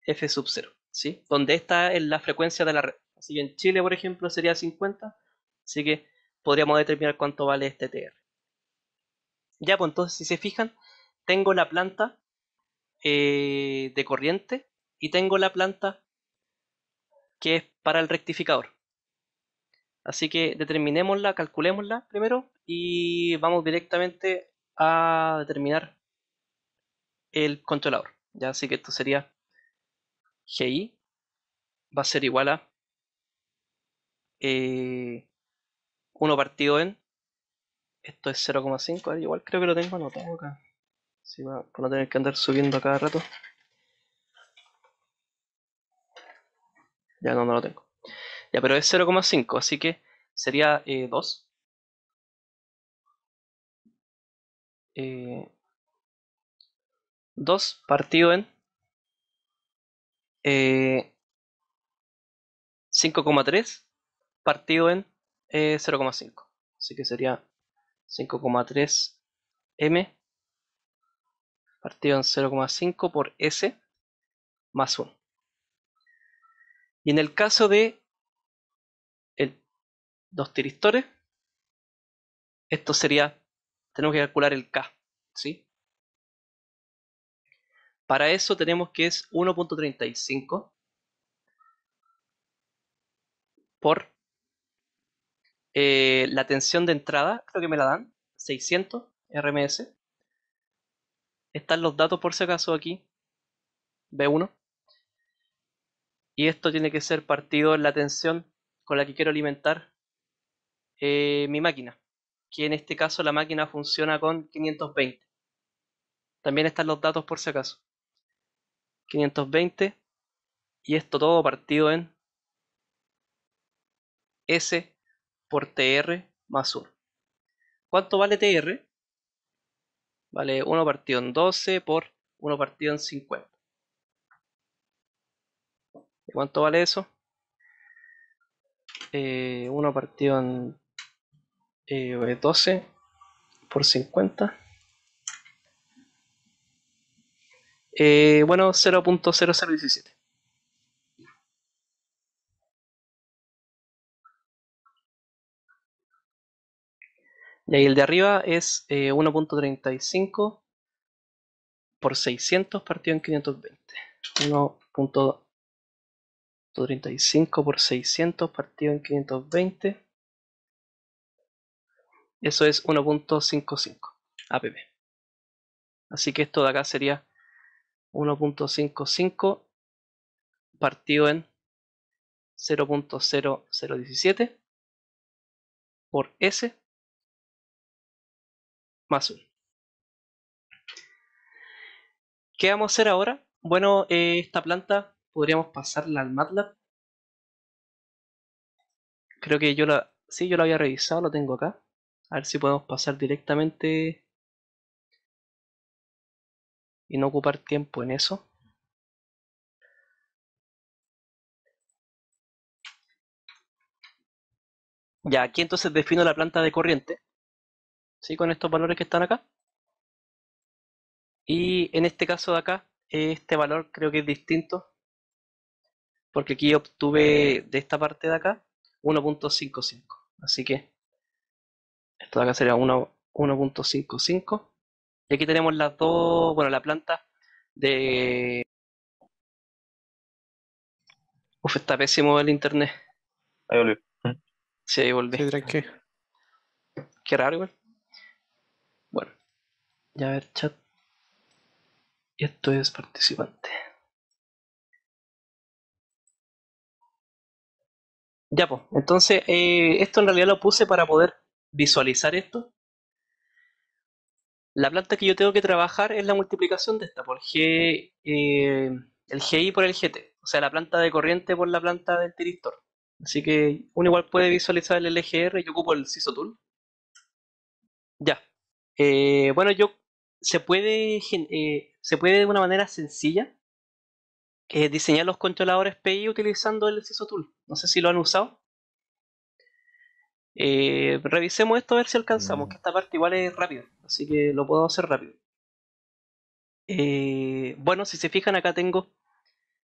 F sub 0, ¿sí? Donde esta es la frecuencia de la red. Así que en Chile, por ejemplo, sería 50, Así que podríamos determinar cuánto vale este TR. Ya, pues entonces si se fijan, tengo la planta de corriente y tengo la planta que es para el rectificador. Así que determinémosla, calculémosla primero y vamos directamente a determinar el controlador. Ya, así que esto sería GI va a ser igual a 1 partido en, esto es 0,5, igual creo que lo tengo anotado acá, sí, para no tener que andar subiendo a cada rato. Ya no lo tengo. Ya, pero es 0,5, así que sería 2. 2 partido en 5,3 partido en 0,5. Así que sería 5,3 m partido en 0,5 por S más 1. Y en el caso de 2 tiristores, esto sería, tenemos que calcular el K, ¿sí? Para eso tenemos que es 1.35 por la tensión de entrada, creo que me la dan, 600 RMS. Están los datos por si acaso aquí, B1. Y esto tiene que ser partido en la tensión con la que quiero alimentar mi máquina, que en este caso la máquina funciona con 520. También están los datos por si acaso. 520 y esto todo partido en S por TR más 1. ¿Cuánto vale TR? Vale 1 partido en 12 por 1 partido en 50. ¿Y cuánto vale eso? 1 partido en 12 por 50. Bueno, 0.0017. Y ahí el de arriba es 1.35 por 600 partido en 520. 1.35 por 600 partido en 520. Eso es 1.55 APP. Así que esto de acá sería 1.55 partido en 0.0017 por S más 1. ¿Qué vamos a hacer ahora? Bueno, esta planta podríamos pasarla al MATLAB. Creo que sí, yo la había revisado, lo tengo acá. A ver si podemos pasar directamente y no ocupar tiempo en eso. Ya, aquí entonces defino la planta de corriente, ¿sí? Con estos valores que están acá. Y en este caso de acá, este valor creo que es distinto, porque aquí obtuve de esta parte de acá 1.55. Así que esto de acá sería 1.55. Y aquí tenemos las dos, bueno, la planta de... Uf, está pésimo el internet. Ahí volvió. Sí, ahí volví. Sí, tranqui. Qué raro, igual. Bueno, ya a ver, chat. Y esto es participante. Ya, pues, entonces esto en realidad lo puse para poder visualizar esto. La planta que yo tengo que trabajar es la multiplicación de esta por G, el GI por el GT, o sea, la planta de corriente por la planta del tiristor. Así que uno igual puede visualizar el LGR, yo ocupo el CISO Tool. Ya. Bueno, se puede de una manera sencilla diseñar los controladores PI utilizando el CISO Tool. No sé si lo han usado. Revisemos esto a ver si alcanzamos, que esta parte igual es rápida, así que lo puedo hacer rápido. Bueno, si se fijan acá tengo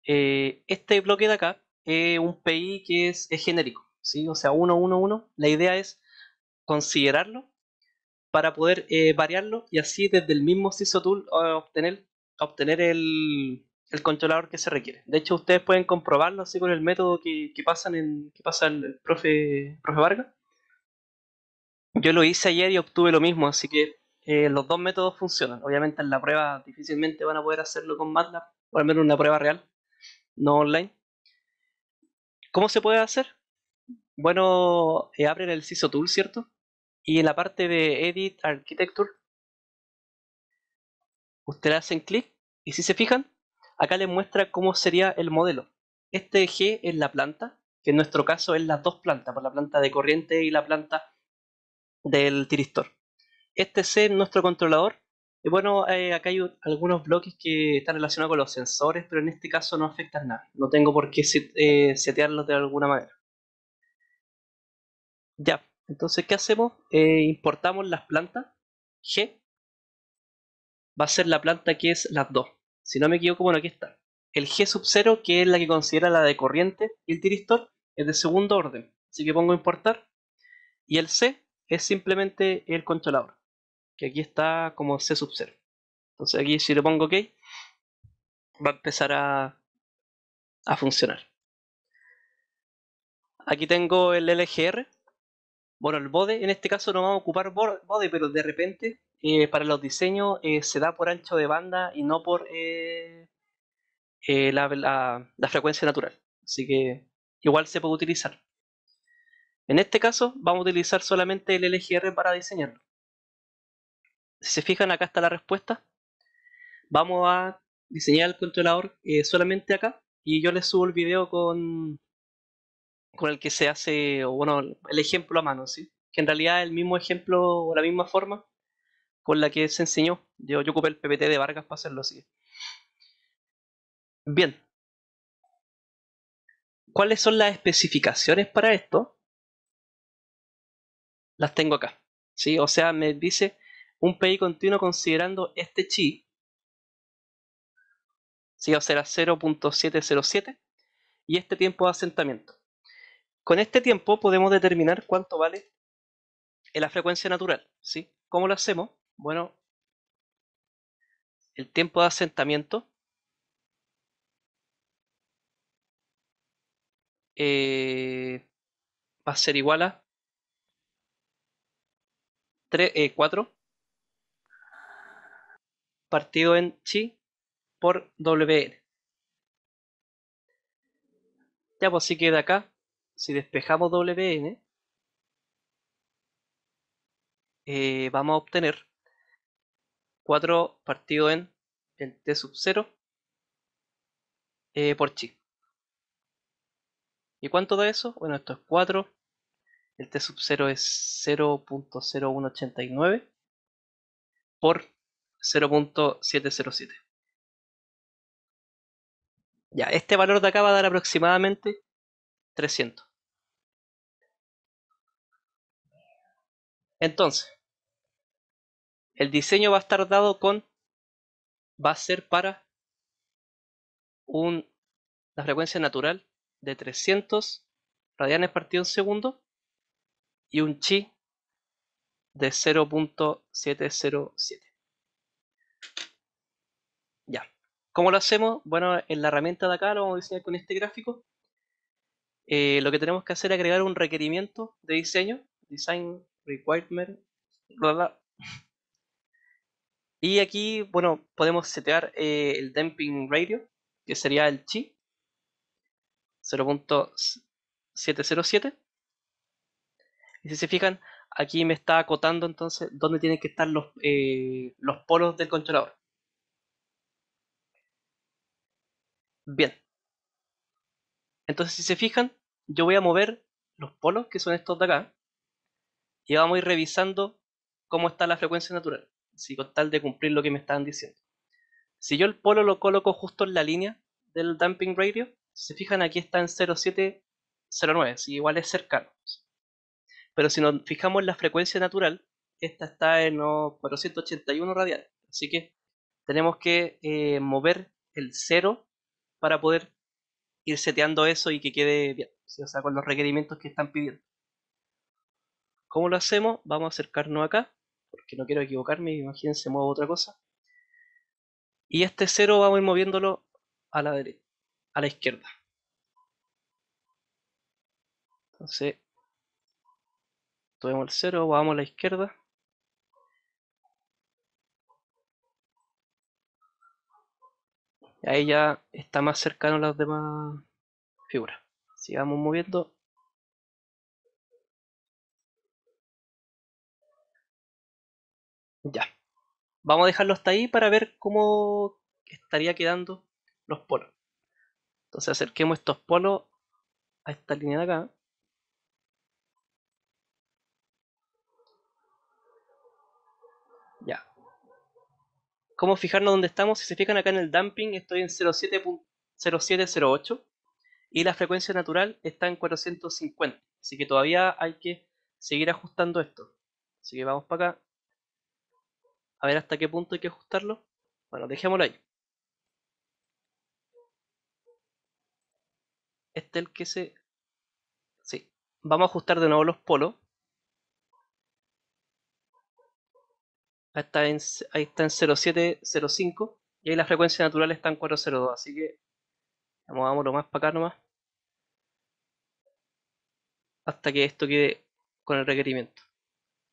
este bloque de acá, un PI que es genérico, ¿sí? O sea, 1, 1, 1. La idea es considerarlo para poder variarlo y así desde el mismo SysOtool obtener el controlador que se requiere. De hecho, ustedes pueden comprobarlo así con el método que pasa el profe Vargas. Yo lo hice ayer y obtuve lo mismo, así que los dos métodos funcionan. Obviamente en la prueba difícilmente van a poder hacerlo con MATLAB, o al menos una prueba real, no online. ¿Cómo se puede hacer? Bueno, abren el SysOtool, ¿cierto? Y en la parte de Edit Architecture, ustedes hacen clic y si se fijan, acá les muestra cómo sería el modelo. Este G es la planta, que en nuestro caso es las dos plantas, por la planta de corriente y la planta del tiristor. Este C es nuestro controlador. Y bueno, acá hay algunos bloques que están relacionados con los sensores, pero en este caso no afectan nada. No tengo por qué setearlos de alguna manera. Ya, entonces, ¿qué hacemos? Importamos las plantas. G va a ser la planta que es las dos. Si no me equivoco, bueno, aquí está. El G sub 0, que es la que considera la de corriente, y el tiristor es de segundo orden. Así que pongo importar. Y el C es simplemente el controlador, que aquí está como C sub 0. Entonces aquí si le pongo OK, va a empezar a funcionar. Aquí tengo el LGR. Bueno, el bode, en este caso no vamos a ocupar bode, pero de repente para los diseños se da por ancho de banda y no por la frecuencia natural. Así que igual se puede utilizar. En este caso vamos a utilizar solamente el LGR para diseñarlo. Si se fijan, acá está la respuesta. Vamos a diseñar el controlador solamente acá y yo les subo el video con el que se hace, o bueno, el ejemplo a mano, ¿sí? Que en realidad es el mismo ejemplo o la misma forma con la que se enseñó. Yo ocupé el PPT de Vargas para hacerlo así. Bien. ¿Cuáles son las especificaciones para esto? Las tengo acá, ¿sí? O sea, me dice un PI continuo considerando este chi, ¿sí? O sea, 0.707 y este tiempo de asentamiento. Con este tiempo podemos determinar cuánto vale la frecuencia natural, ¿sí? ¿Cómo lo hacemos? Bueno, el tiempo de asentamiento va a ser igual a 4 partido en chi por Wn. Ya, pues así queda acá. Si despejamos Wn, vamos a obtener 4 partido en el T sub 0 por chi. ¿Y cuánto da eso? Bueno, esto es 4. El T sub 0 es 0.0189 por 0.707. Ya, este valor de acá va a dar aproximadamente 300. Entonces, el diseño va a estar dado va a ser para la frecuencia natural de 300 radianes partido en segundo y un chi de 0.707. Ya. ¿Cómo lo hacemos? Bueno, en la herramienta de acá lo vamos a diseñar con este gráfico. Lo que tenemos que hacer es agregar un requerimiento de diseño, design requirement, bla, bla. Y aquí, bueno, podemos setear el damping radio, que sería el chi, 0.707. Y si se fijan, aquí me está acotando entonces dónde tienen que estar los polos del controlador. Bien. Entonces, si se fijan, yo voy a mover los polos, que son estos de acá, y vamos a ir revisando cómo está la frecuencia natural, si con tal de cumplir lo que me estaban diciendo. Si yo el polo lo coloco justo en la línea del damping radio, si se fijan, aquí está en 0.709, si igual es cercano. Pero si nos fijamos en la frecuencia natural, esta está en 481 radianes. Así que tenemos que mover el 0 para poder ir seteando eso y que quede bien, ¿sí? O sea, con los requerimientos que están pidiendo. ¿Cómo lo hacemos? Vamos a acercarnos acá, porque no quiero equivocarme, imagínense, muevo otra cosa. Y este 0 vamos a ir moviéndolo a la derecha, a la izquierda. Entonces, tomemos el 0, vamos a la izquierda. Y ahí ya está más cercano a las demás figuras. Sigamos moviendo. Ya. Vamos a dejarlo hasta ahí para ver cómo estaría quedando los polos. Entonces acerquemos estos polos a esta línea de acá. Ya. ¿Cómo fijarnos dónde estamos? Si se fijan acá en el damping estoy en 07.0708 y la frecuencia natural está en 450. Así que todavía hay que seguir ajustando esto. Así que vamos para acá. A ver hasta qué punto hay que ajustarlo. Bueno, dejémoslo ahí. Este es el que se... Sí. Vamos a ajustar de nuevo los polos. Ahí está en 0705 y ahí la frecuencia natural está en 402. Así que vámonos más para acá nomás. Hasta que esto quede con el requerimiento.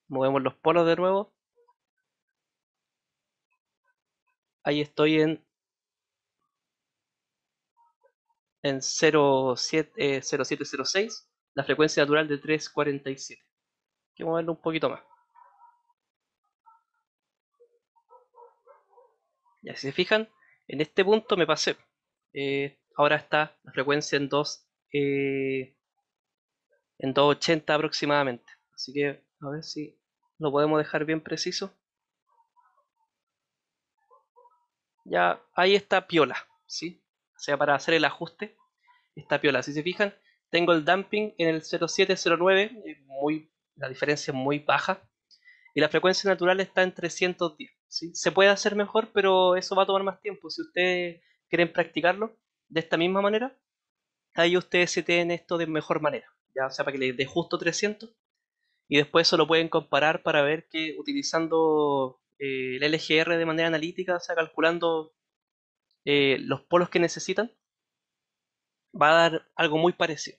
Movemos los polos de nuevo. Ahí estoy en 0706. La frecuencia natural de 347. Hay que moverlo un poquito más. Ya, si se fijan, en este punto me pasé. Ahora está la frecuencia en 280 aproximadamente. Así que a ver si lo podemos dejar bien preciso. Ya ahí está piola, ¿sí? O sea, para hacer el ajuste está piola. Si se fijan, tengo el damping en el 0709, la diferencia es muy baja. Y la frecuencia natural está en 310. ¿Sí? Se puede hacer mejor, pero eso va a tomar más tiempo. Si ustedes quieren practicarlo de esta misma manera, ahí ustedes seteen esto de mejor manera. ¿Ya? O sea, para que les dé justo 300. Y después eso lo pueden comparar para ver que utilizando el LGR de manera analítica, o sea, calculando los polos que necesitan, va a dar algo muy parecido.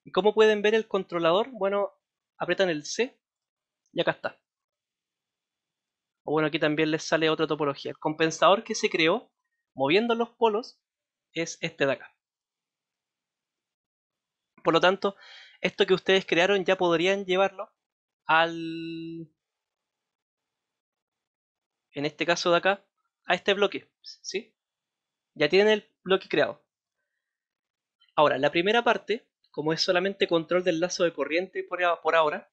¿Y cómo pueden ver el controlador? Bueno, aprietan el C y acá está. O bueno, aquí también les sale otra topología. El compensador que se creó moviendo los polos es este de acá. Por lo tanto, esto que ustedes crearon ya podrían llevarlo al, en este caso de acá, a este bloque, ¿sí? Ya tienen el bloque creado. Ahora, la primera parte, como es solamente control del lazo de corriente por ahora,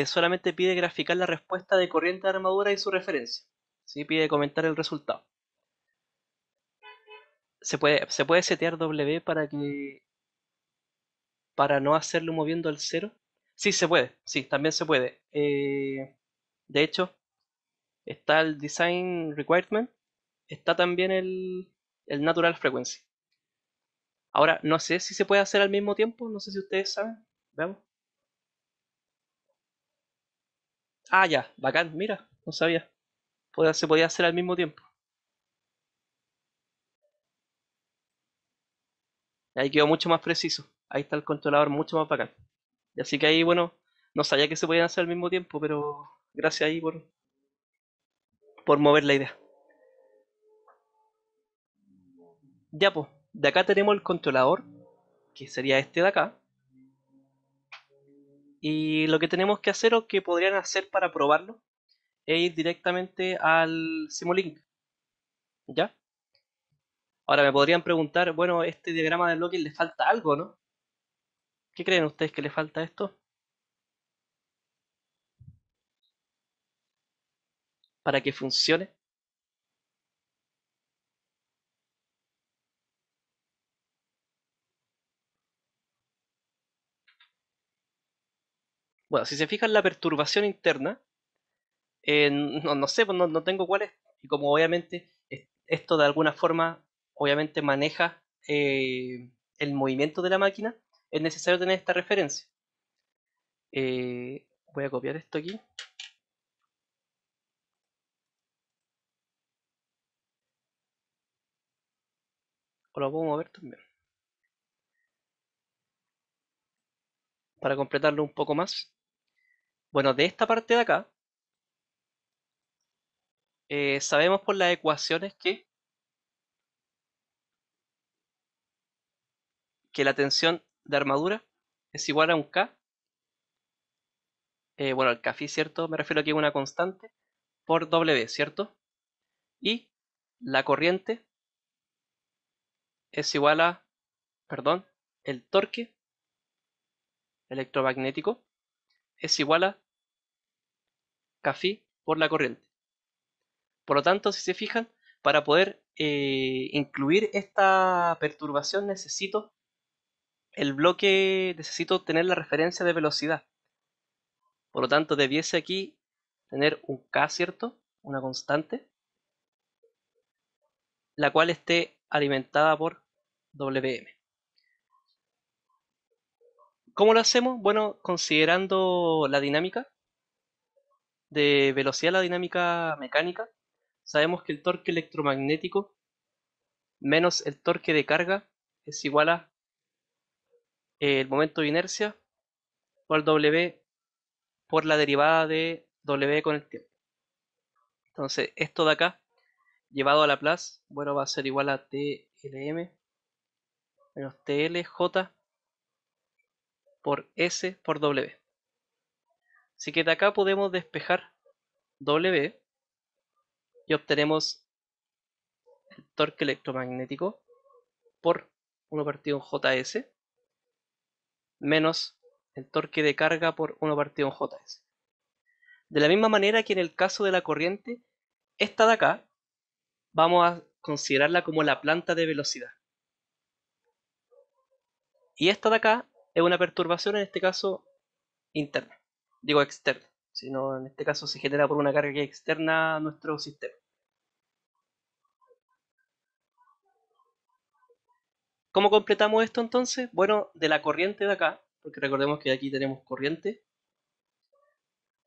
solamente pide graficar la respuesta de corriente de armadura y su referencia. ¿Sí? Pide comentar el resultado. Se puede setear W para no hacerlo moviendo al 0. Sí, se puede. Sí, también se puede. De hecho, está el Design Requirement. Está también el Natural Frequency. Ahora, no sé si se puede hacer al mismo tiempo. No sé si ustedes saben. Veamos. Ah, ya. Bacán. Mira. No sabía. Se podía hacer al mismo tiempo. Ahí quedó mucho más preciso. Ahí está el controlador mucho más bacán. Y así que ahí, bueno, no sabía que se podían hacer al mismo tiempo, pero gracias ahí por mover la idea. Ya, pues, de acá tenemos el controlador, que sería este de acá. Y lo que tenemos que hacer o que podrían hacer para probarlo es ir directamente al Simulink. ¿Ya? Ahora me podrían preguntar, bueno, este diagrama de bloque le falta algo, ¿no? ¿Qué creen ustedes que le falta a esto? Para que funcione. Bueno, si se fijan la perturbación interna, no sé, pues no tengo cuál es. Y como obviamente esto de alguna forma, obviamente maneja el movimiento de la máquina, es necesario tener esta referencia. Voy a copiar esto aquí. O lo puedo mover también. Para completarlo un poco más. Bueno, de esta parte de acá, sabemos por las ecuaciones que la tensión de armadura es igual a un K. Bueno, el Kφ, ¿cierto? Me refiero aquí a una constante por W, ¿cierto? Y la corriente es igual a, perdón, el torque electromagnético es igual a Kφ por la corriente. Por lo tanto, si se fijan, para poder incluir esta perturbación necesito tener la referencia de velocidad. Por lo tanto, debiese aquí tener un K, ¿cierto? Una constante, la cual esté alimentada por Wm. ¿Cómo lo hacemos? Bueno, considerando la dinámica de velocidad, la dinámica mecánica, sabemos que el torque electromagnético menos el torque de carga es igual a el momento de inercia por W por la derivada de W con el tiempo. Entonces, esto de acá, llevado a Laplace, bueno, va a ser igual a TLM menos TLJ por S por W. Así que de acá podemos despejar W y obtenemos el torque electromagnético por 1 partido en JS menos el torque de carga por 1 partido en JS. De la misma manera que en el caso de la corriente, esta de acá vamos a considerarla como la planta de velocidad. Y esta de acá es una perturbación, en este caso, interna. Digo externa, sino en este caso se genera por una carga externa a nuestro sistema. ¿Cómo completamos esto entonces? Bueno, de la corriente de acá, porque recordemos que aquí tenemos corriente,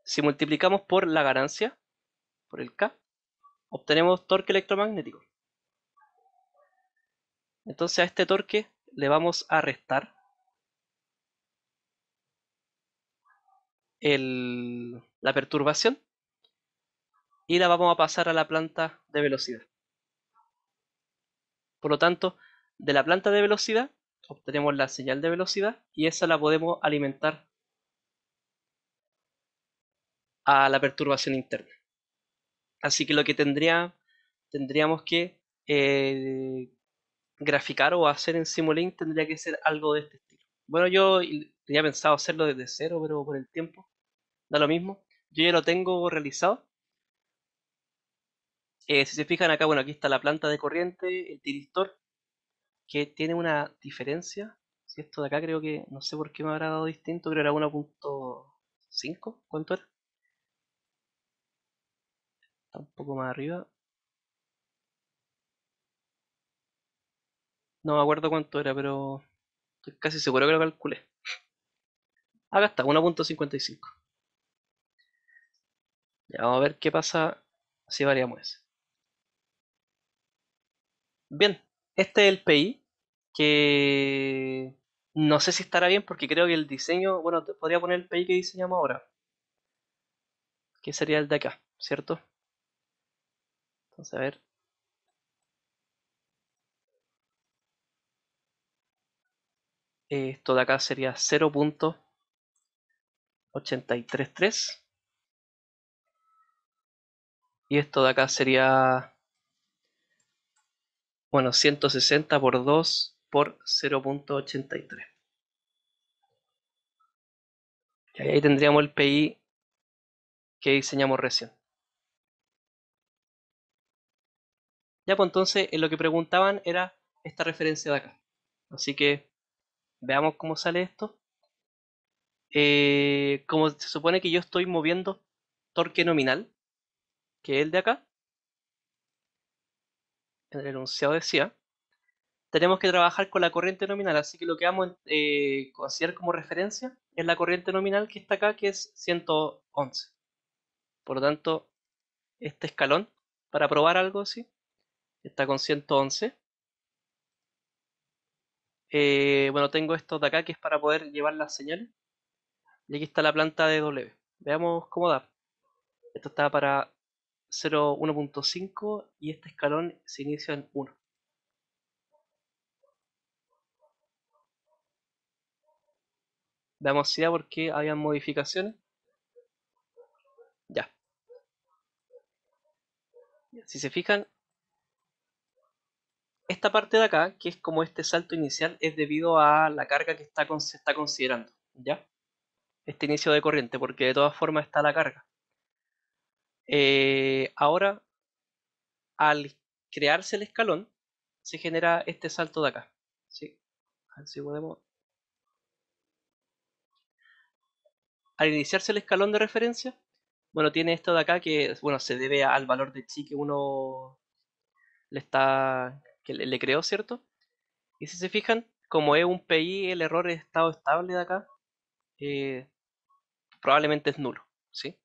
si multiplicamos por la ganancia, por el K, obtenemos torque electromagnético. Entonces a este torque le vamos a restar la perturbación y la vamos a pasar a la planta de velocidad. Por lo tanto, de la planta de velocidad obtenemos la señal de velocidad y esa la podemos alimentar a la perturbación interna. Así que lo que tendríamos que graficar o hacer en Simulink tendría que ser algo de este estilo. Bueno, yo tenía pensado hacerlo desde cero, pero por el tiempo da lo mismo. Yo ya lo tengo realizado. Si se fijan acá, bueno, aquí está la planta de corriente, el tiristor, que tiene una diferencia. Si esto de acá creo que, no sé por qué me habrá dado distinto, creo que era 1.5, ¿cuánto era? Está un poco más arriba. No me acuerdo cuánto era, pero estoy casi seguro que lo calculé. Acá está, 1.55. Ya, vamos a ver qué pasa si variamos eso. Bien, este es el PI, que no sé si estará bien porque creo que el diseño, bueno, te podría poner el PI que diseñamos ahora, que sería el de acá, ¿cierto? Entonces, a ver. Esto de acá sería 0.833 y esto de acá sería, bueno, 160 por 2 por 0.83. Y ahí tendríamos el PI que diseñamos recién. Ya, pues entonces lo que preguntaban era esta referencia de acá. Así que veamos cómo sale esto. Como se supone que yo estoy moviendo torque nominal, que es el de acá, en el enunciado decía, tenemos que trabajar con la corriente nominal, así que lo que vamos a considerar como referencia es la corriente nominal que está acá, que es 111. Por lo tanto, este escalón, para probar algo así, está con 111. Bueno, tengo esto de acá que es para poder llevar las señales. Y aquí está la planta de W. Veamos cómo da. Esto está para 1.5 y este escalón se inicia en 1. Veamos si da porque había modificaciones. Ya. Si se fijan, esta parte de acá, que es como este salto inicial, es debido a la carga que se está considerando. ¿Ya? Este inicio de corriente, porque de todas formas está la carga. Ahora, al crearse el escalón, se genera este salto de acá. ¿Sí? A ver si podemos. Al iniciarse el escalón de referencia, bueno, tiene esto de acá que, bueno, se debe al valor de chi que uno le creó, ¿cierto? Y si se fijan, como es un PI, el error es estado estable de acá, eh, probablemente es nulo, ¿sí?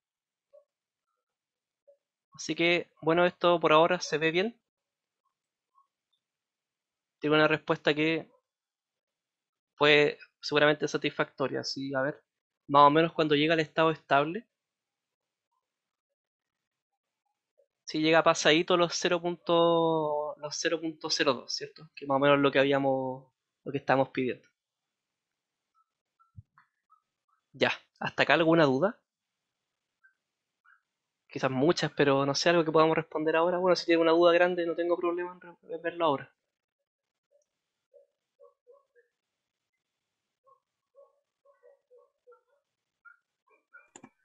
Así que, bueno, esto por ahora se ve bien. Tiene una respuesta que fue seguramente satisfactoria, ¿sí? A ver, más o menos cuando llega al estado estable, si llega pasadito los 0.02, ¿cierto? Que más o menos lo que lo que estábamos pidiendo. Ya, ¿hasta acá alguna duda? Quizás muchas, pero no sé, algo que podamos responder ahora. Bueno, si tiene una duda grande, no tengo problema en verlo ahora.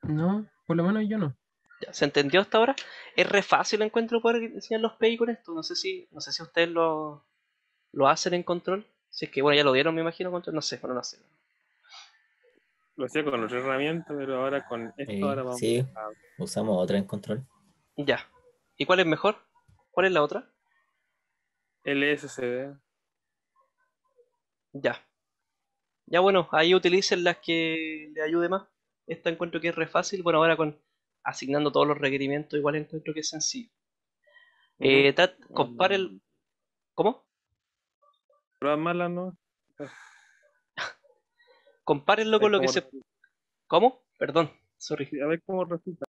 No, por lo menos yo no. Ya, ¿se entendió hasta ahora? Es re fácil, encuentro, poder enseñar los PI con esto. No sé si ustedes lo hacen en control. Si es que, bueno, ya lo dieron, me imagino, control. No sé, bueno, no sé. Lo hacía con otra herramienta, pero ahora con esto ahora vamos Sí, a usamos otra en control. Ya. ¿Y cuál es mejor? ¿Cuál es la otra? LSCD. Ya. Ya, bueno, ahí utilicen las que le ayude más. Esta encuentro que es re fácil. Bueno, ahora con asignando todos los requerimientos, igual encuentro que es sencillo. Compare el. ¿Cómo? Pruebas malas, ¿no? Compárenlo A ver con lo que cómo, se. ¿Cómo? Perdón, sorry. a ver cómo resulta.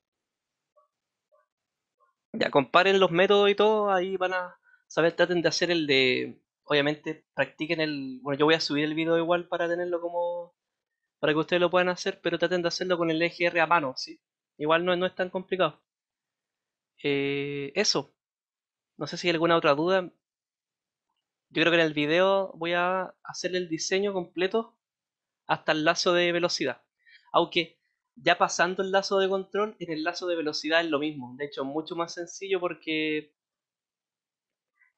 Ya, comparen los métodos y todo, ahí van a saber, traten de hacer el de. Obviamente, practiquen el. Bueno, yo voy a subir el video igual para tenerlo como. Para que ustedes lo puedan hacer, pero traten de hacerlo con el EGR a mano, ¿sí? Igual no es tan complicado. Eso. No sé si hay alguna otra duda. Yo creo que en el video voy a hacer el diseño completo hasta el lazo de velocidad. Aunque ya pasando el lazo de control, en el lazo de velocidad es lo mismo. De hecho, es mucho más sencillo porque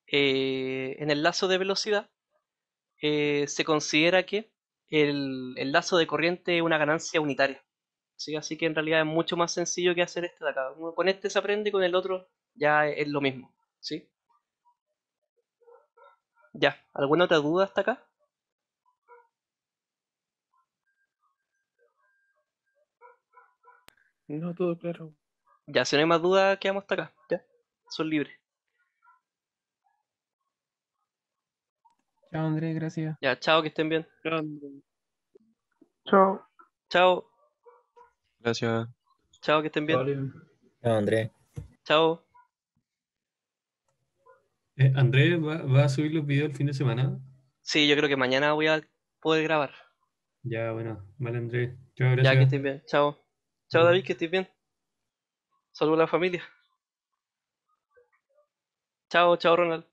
en el lazo de velocidad se considera que el lazo de corriente es una ganancia unitaria. ¿Sí? Así que en realidad es mucho más sencillo que hacer este de acá. Con este se aprende y con el otro ya es lo mismo. ¿Sí? Ya, ¿alguna otra duda hasta acá? No, todo claro. Ya, si no hay más dudas, quedamos hasta acá. Ya, son libres. Chao, Andrés, gracias. Ya, chao, que estén bien. Chao. Chao, Gracias. chao, que estén bien. Vale. No, Andrés. Chao. Andrés, ¿va a subir los videos el fin de semana? Sí, yo creo que mañana voy a poder grabar. Ya, bueno. Vale, Andrés. Chao, Ya, que gracias. estén bien. Chao. Chao, Chao. David, que estés bien. Saludos a la familia. Chao, chao, Ronald.